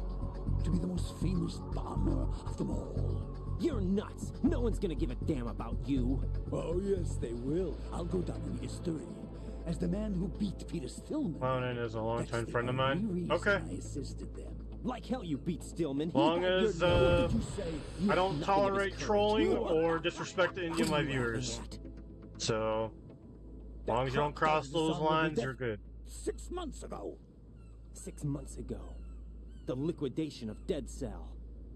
To be the most famous bomber of them all. You're nuts! No one's gonna give a damn about you. Oh, yes, they will. I'll go down in history as the man who beat Peter Stillman. Clownin is a longtime friend of mine. Okay. I assisted them. Like hell you beat Stillman. Long as, I don't tolerate trolling or disrespecting any of my viewers. So, as long as you don't cross those lines, you're good. 6 months ago. 6 months ago. The liquidation of Dead Cell.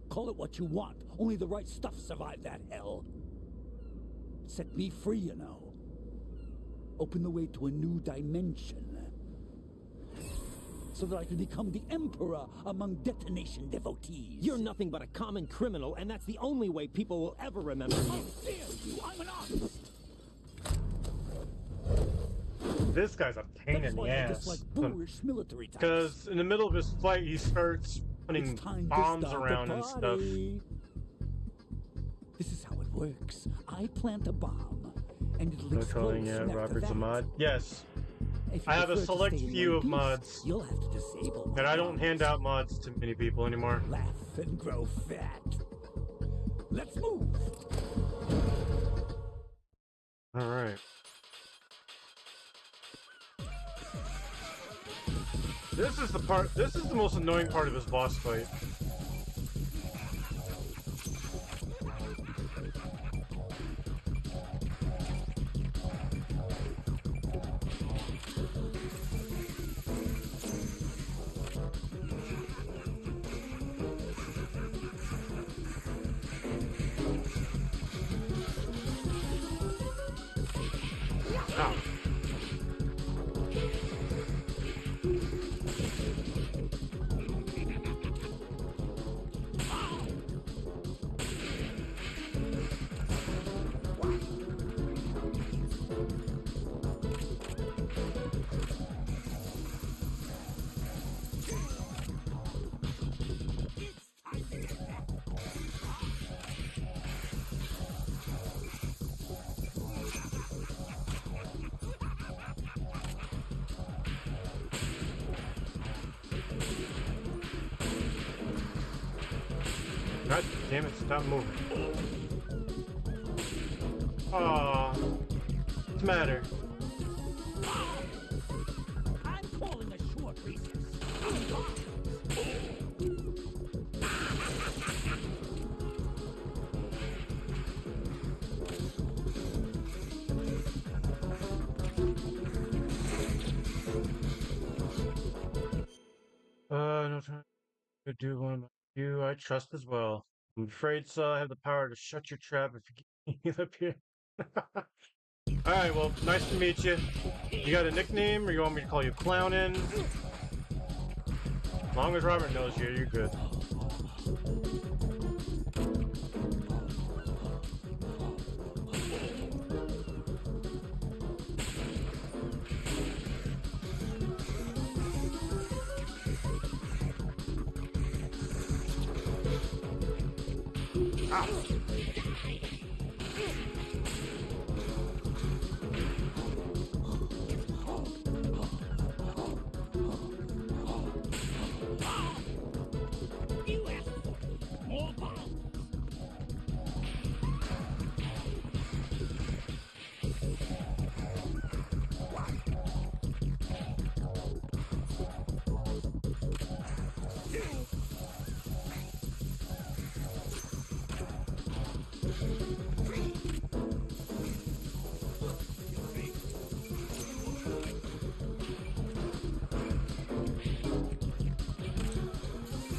Call it what you want. Only the right stuff survived that hell. Set me free, you know. Open the way to a new dimension. So that I can become the Emperor among detonation devotees. You're nothing but a common criminal, and that's the only way people will ever remember you. How dare you! I'm an artist! This guy's a pain in the ass. Because in the middle of his fight, he starts putting bombs around and stuff. This is how it works. I plant a bomb, and it'll explode. Robert's a mod. Yes. I have a select few of mods. You'll have to disable. And I don't hand out mods to many people anymore. Laugh and grow fat. Let's move. All right. This is the most annoying part of this boss fight. Ow. God damn it, stop moving. Aww. What's the matter? I'm calling a short recess. could do one of you I trust as well. I'm afraid so. I have the power to shut your trap if you get up here. Alright, well, nice to meet you. You got a nickname, or you want me to call you Clownin? As long as Robert knows you, you're good. Ah.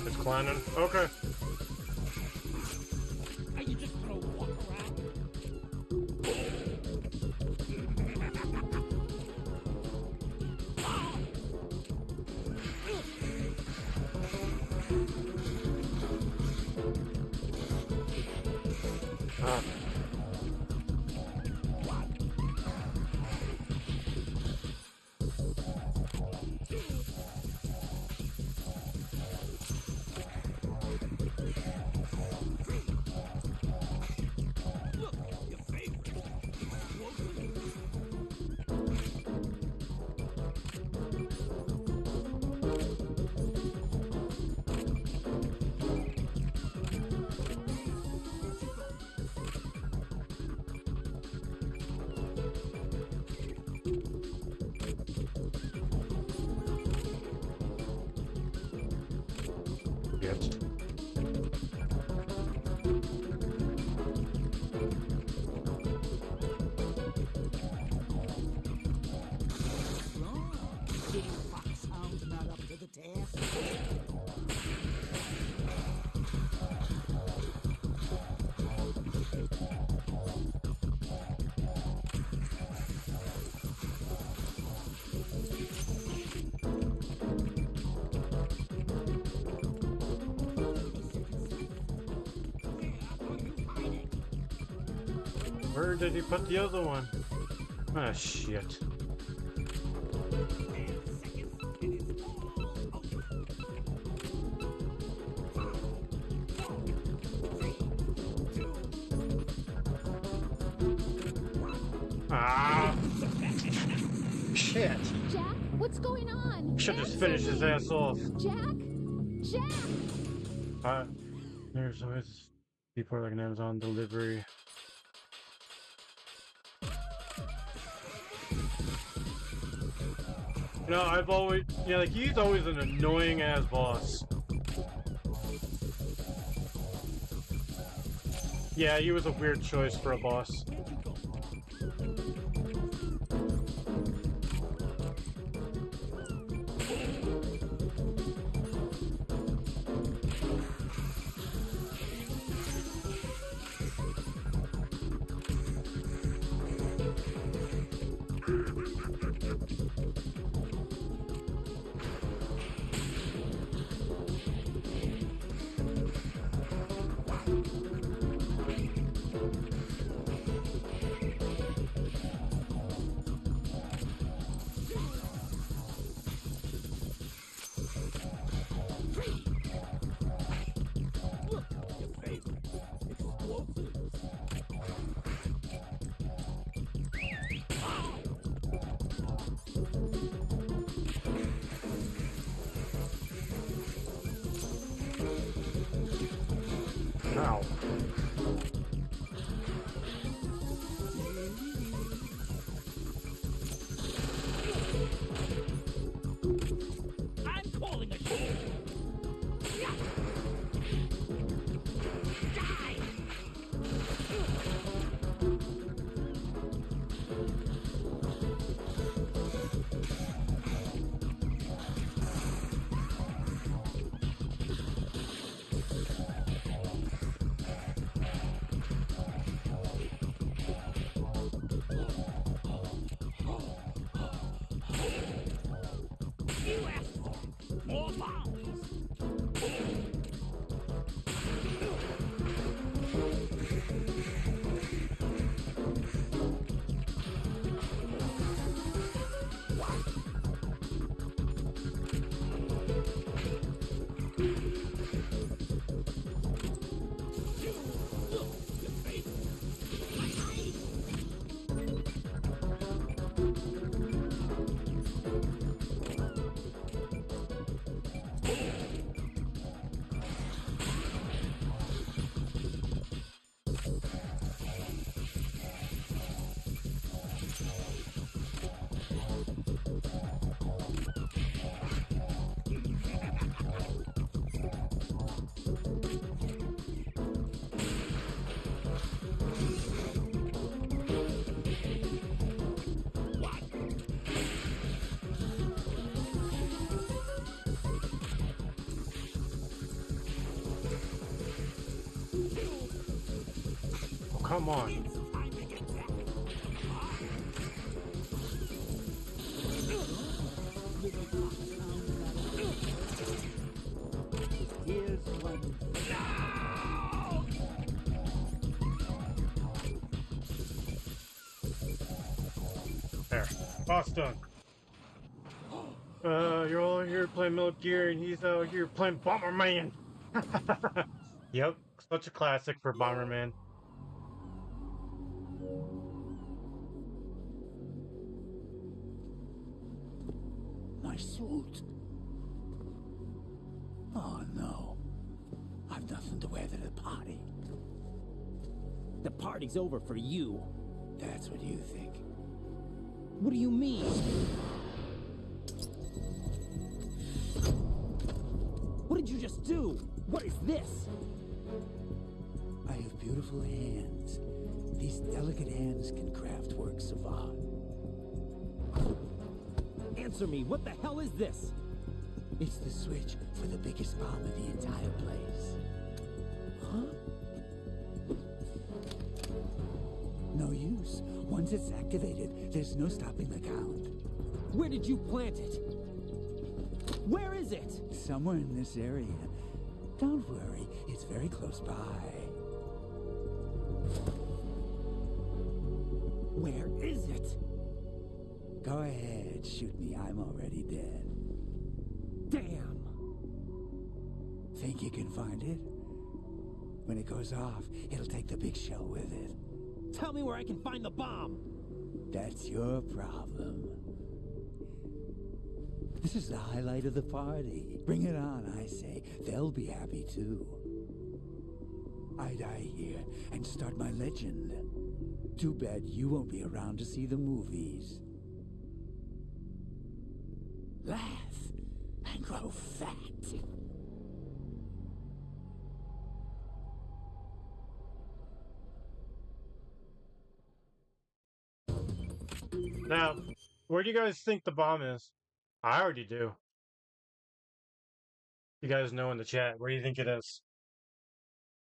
It's climbing. Okay. Are you just gonna walk around? Yes. Foxhound's not up to the task. Where did he put the other one? Ah, shit. Ah! Shit! Jack, what's going on? Should just finish his ass off. Jack? Jack! There's always before like an Amazon delivery. You know, I've always, yeah, like he's always an annoying ass boss. Yeah, he was a weird choice for a boss. Ow. I'm calling a shot. Die! come on. There. Boss done. You're all here playing Metal Gear, and he's out here playing Bomberman. Yep, such a classic for Bomberman. My suit. Oh no. I've nothing to wear to the party. The party's over for you. That's what you think. What do you mean? What did you just do? What is this? I have beautiful hands. These delicate hands can craft works of art. Answer me, what the hell is this? It's the switch for the biggest bomb in the entire place. Huh? No use. Once it's activated, there's no stopping the count. Where did you plant it? Where is it? Somewhere in this area. Don't worry, it's very close by. Where is it? Go ahead, shoot me. I'm already dead. Damn! Think you can find it? When it goes off, it'll take the big shell with it. Tell me where I can find the bomb! That's your problem. This is the highlight of the party. Bring it on, I say. They'll be happy too. I die here and start my legend. Too bad you won't be around to see the movies. Laugh and grow fat. Now, where do you guys think the bomb is? I already do. You guys know in the chat, where do you think it is?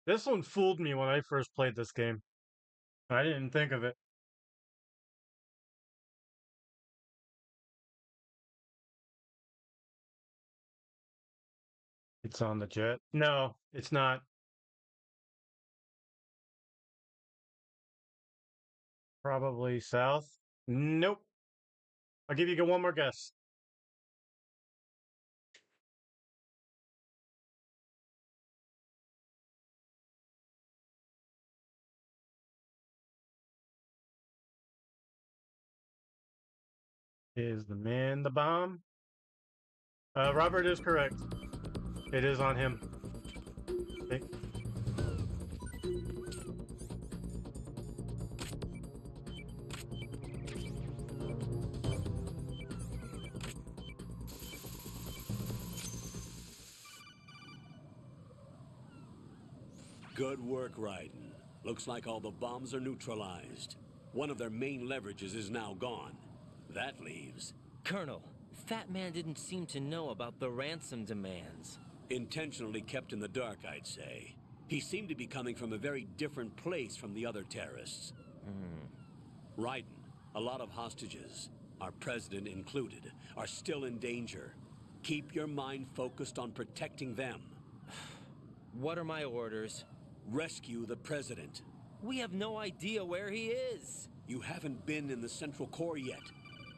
This one fooled me when I first played this game. I didn't think of it. It's on the jet. No, it's not. Probably south. Nope. I'll give you one more guess. Is the man the bomb? Robert is correct. It is on him. Okay. Good work, Raiden. Looks like all the bombs are neutralized. One of their main leverages is now gone. That leaves... Colonel, Fat Man didn't seem to know about the ransom demands. Intentionally kept in the dark, I'd say. He seemed to be coming from a very different place from the other terrorists. Raiden, a lot of hostages, our president included, are still in danger. Keep your mind focused on protecting them. What are my orders? Rescue the president. We have no idea where he is. You haven't been in the Central Core yet.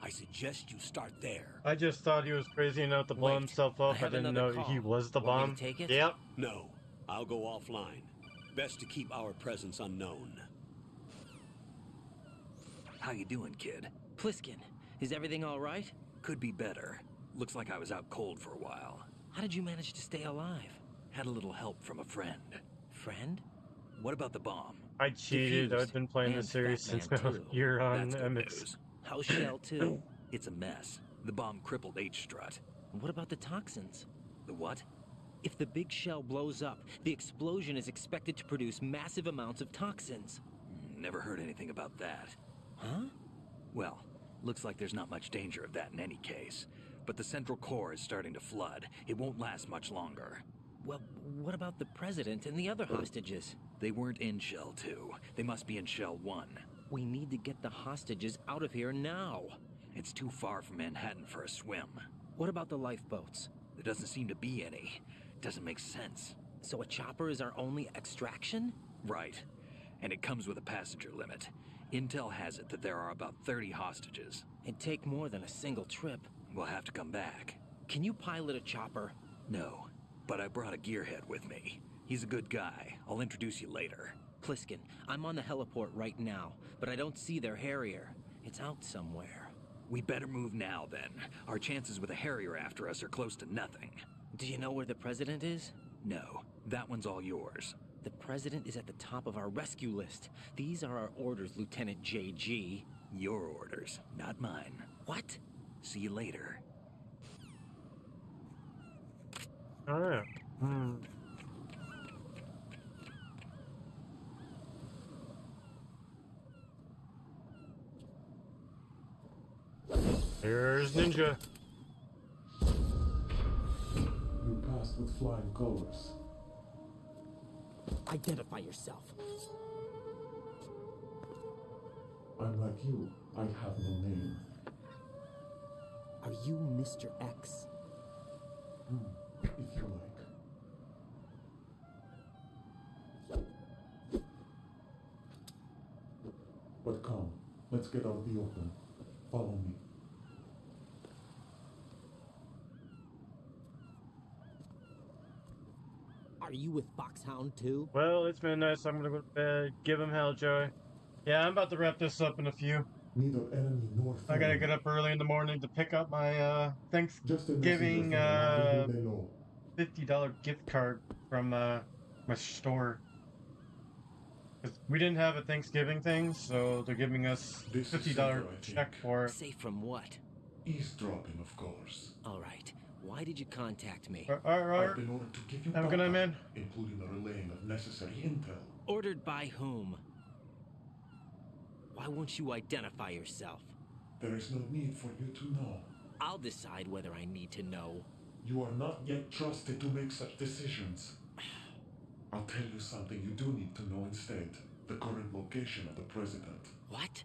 I suggest you start there. I just thought he was crazy enough to blow himself up. I didn't know he was the bomb. Want me to take it? Yep. No, I'll go offline. Best to keep our presence unknown. How you doing, kid? Pliskin, is everything all right? Could be better. Looks like I was out cold for a while. How did you manage to stay alive? Had a little help from a friend. Friend? What about the bomb? I cheated. I've been playing this series since you're on MX. How's Shell 2? It's a mess. The bomb crippled H-Strut. What about the toxins? The what? If the big shell blows up, the explosion is expected to produce massive amounts of toxins. Never heard anything about that. Huh? Well, looks like there's not much danger of that in any case. But the Central Core is starting to flood. It won't last much longer. Well, What about the president and the other hostages? They weren't in Shell 2. They must be in Shell 1. We need to get the hostages out of here now. It's too far from Manhattan for a swim. What about the lifeboats? There doesn't seem to be any. Doesn't make sense. So a chopper is our only extraction? Right. And it comes with a passenger limit. Intel has it that there are about 30 hostages. It'd take more than a single trip. We'll have to come back. Can you pilot a chopper? No, but I brought a gearhead with me. He's a good guy. I'll introduce you later. Pliskin, I'm on the heliport right now, but I don't see their Harrier. It's out somewhere. We better move now, then. Our chances with a Harrier after us are close to nothing. Do you know where the president is? No, that one's all yours. The president is at the top of our rescue list. These are our orders, Lieutenant JG. Your orders, not mine. What? See you later. Alright. Here's Ninja. You passed with flying colors. Identify yourself. I'm like you. I have no name. Are you Mr. X? If you like. But come, let's get out of the open. Follow me. Are you with Foxhound too? Well, it's been nice. I'm gonna go to bed. Give him hell, Joey. Yeah, I'm about to wrap this up in a few. Neither enemy nor foe. I gotta get up early in the morning to pick up my Thanksgiving $50 gift card from my store. 'Cause we didn't have a Thanksgiving thing, so they're giving us $50 check for it. Safe from what? Eavesdropping, of course. All right. Why did you contact me? Alright. I've been ordered to give you Have a good night, backup, man. including the relaying of necessary intel. Ordered by whom? Why won't you identify yourself? There is no need for you to know. I'll decide whether I need to know. You are not yet trusted to make such decisions. I'll tell you something you do need to know instead. The current location of the president. What?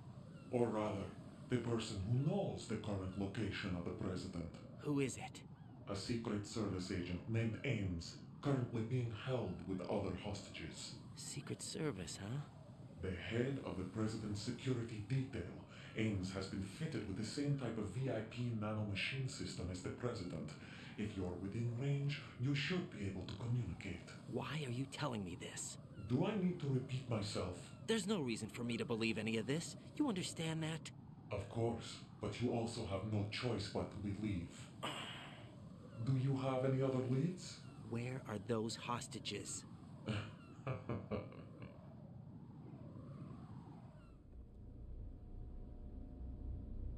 Or rather, the person who knows the current location of the president. Who is it? A Secret Service agent named Ames, currently being held with other hostages. Secret Service, huh? The head of the president's security detail, Ames has been fitted with the same type of VIP nanomachine system as the president. If you're within range, you should be able to communicate. Why are you telling me this? Do I need to repeat myself? There's no reason for me to believe any of this. You understand that? Of course, but you also have no choice but to believe. Do you have any other leads? Where are those hostages?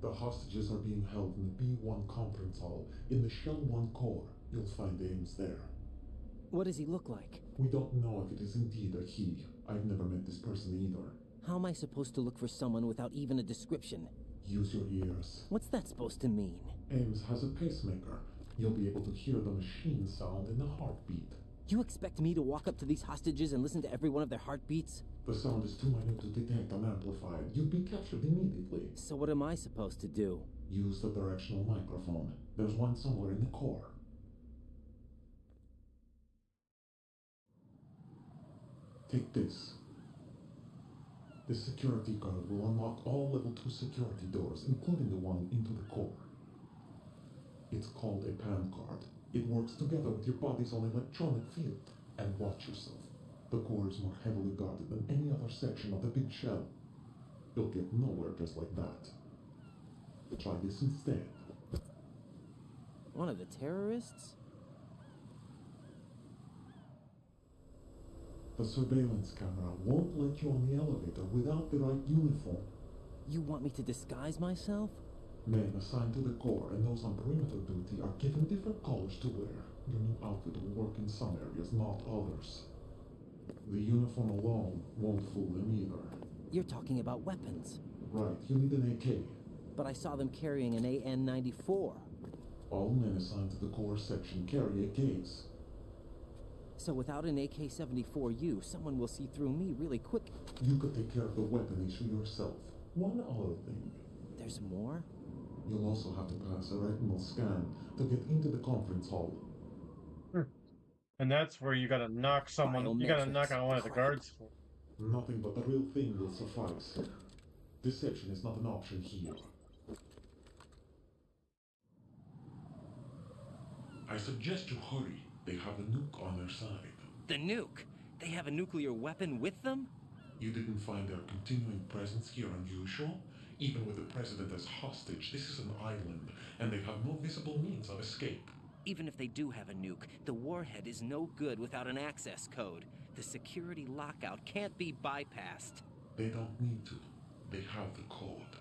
The hostages are being held in the B1 conference hall in the Shell 1 core. You'll find Ames there. What does he look like? We don't know if it is indeed a he. I've never met this person either. How am I supposed to look for someone without even a description? Use your ears. What's that supposed to mean? Ames has a pacemaker. You'll be able to hear the machine sound in the heartbeat. You expect me to walk up to these hostages and listen to every one of their heartbeats? The sound is too minute to detect unamplified. You'd be captured immediately. So what am I supposed to do? Use the directional microphone. There's one somewhere in the core. Take this. This security card will unlock all level 2 security doors, including the one into the core. It's called a PAN card. It works together with your body's own electronic field. And watch yourself. The core is more heavily guarded than any other section of the big shell. You'll get nowhere just like that. Try this instead. One of the terrorists? The surveillance camera won't let you on the elevator without the right uniform. You want me to disguise myself? Men assigned to the core and those on perimeter duty are given different colors to wear. Your new outfit will work in some areas, not others. The uniform alone won't fool them either. You're talking about weapons. Right, you need an AK. But I saw them carrying an AN-94. All men assigned to the core section carry AKs. So without an AK-74U, someone will see through me really quick. You could take care of the weapon issue yourself. One other thing. There's more? You'll also have to pass a retinal scan to get into the conference hall. And that's where you gotta knock someone. You gotta knock on one of the guards. Nothing but the real thing will suffice. Deception is not an option here. I suggest you hurry. They have a nuke on their side. The nuke? They have a nuclear weapon with them? You didn't find their continuing presence here unusual? Even with the president as hostage, this is an island, and they have no visible means of escape. Even if they do have a nuke, the warhead is no good without an access code. The security lockout can't be bypassed. They don't need to. They have the code.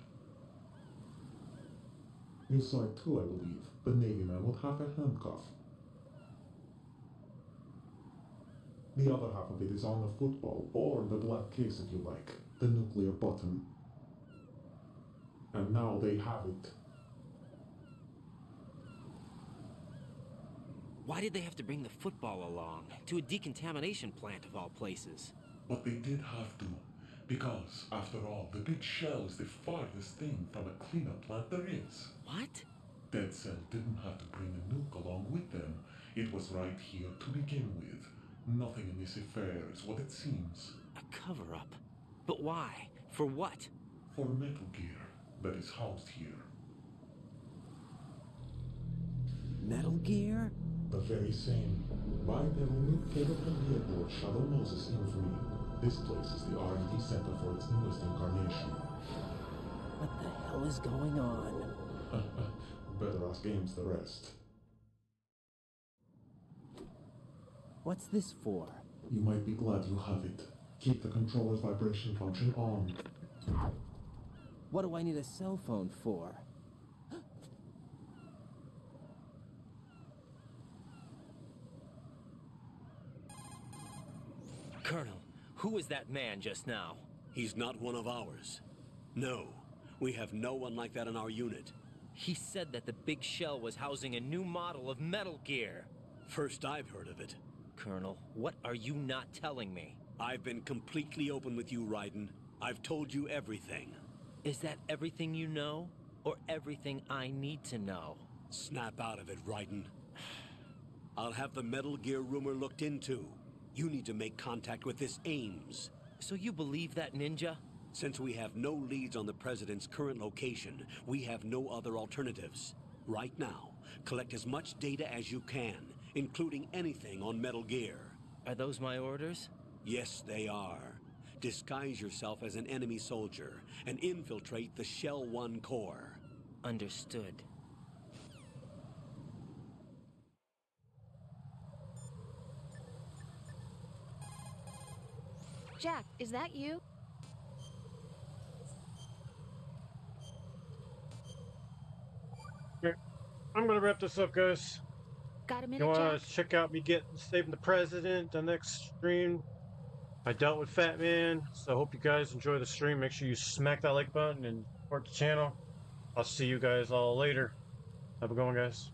You saw it too, I believe. The Navy man with half a handcuff. The other half of it is on the football, or the black case if you like. The nuclear button. And now they have it. Why did they have to bring the football along? To a decontamination plant of all places. But they did have to. Because, after all, the big shell is the farthest thing from a cleanup plant there is. What? Dead Cell didn't have to bring a nuke along with them. It was right here to begin with. Nothing in this affair is what it seems. A cover-up? But why? For what? For Metal Gear that is housed here. Metal Gear? The very same. Bipedal nuke capable vehicle of Shadow Moses infamy. This place is the R&D center for its newest incarnation. What the hell is going on? Better ask Ames the rest. What's this for? You might be glad you have it. Keep the controller's vibration function on. What do I need a cell phone for? Colonel, who was that man just now? He's not one of ours. No, we have no one like that in our unit. He said that the big shell was housing a new model of Metal Gear. First I've heard of it. Colonel, what are you not telling me? I've been completely open with you, Raiden. I've told you everything. Is that everything you know? Or everything I need to know? Snap out of it, Raiden. I'll have the Metal Gear rumor looked into. You need to make contact with this Ames. So you believe that ninja? Since we have no leads on the President's current location, we have no other alternatives. Right now, collect as much data as you can, including anything on Metal Gear. Are those my orders? Yes, they are. Disguise yourself as an enemy soldier and infiltrate the Shell 1 core. Understood. Jack, is that you? Okay. I'm gonna wrap this up, guys. Got a minute, You wanna Jack? check out me saving the president the next stream? I dealt with Fat Man, so I hope you guys enjoy the stream. Make sure you smack that like button and support the channel. I'll see you guys all later. Have a good one, guys.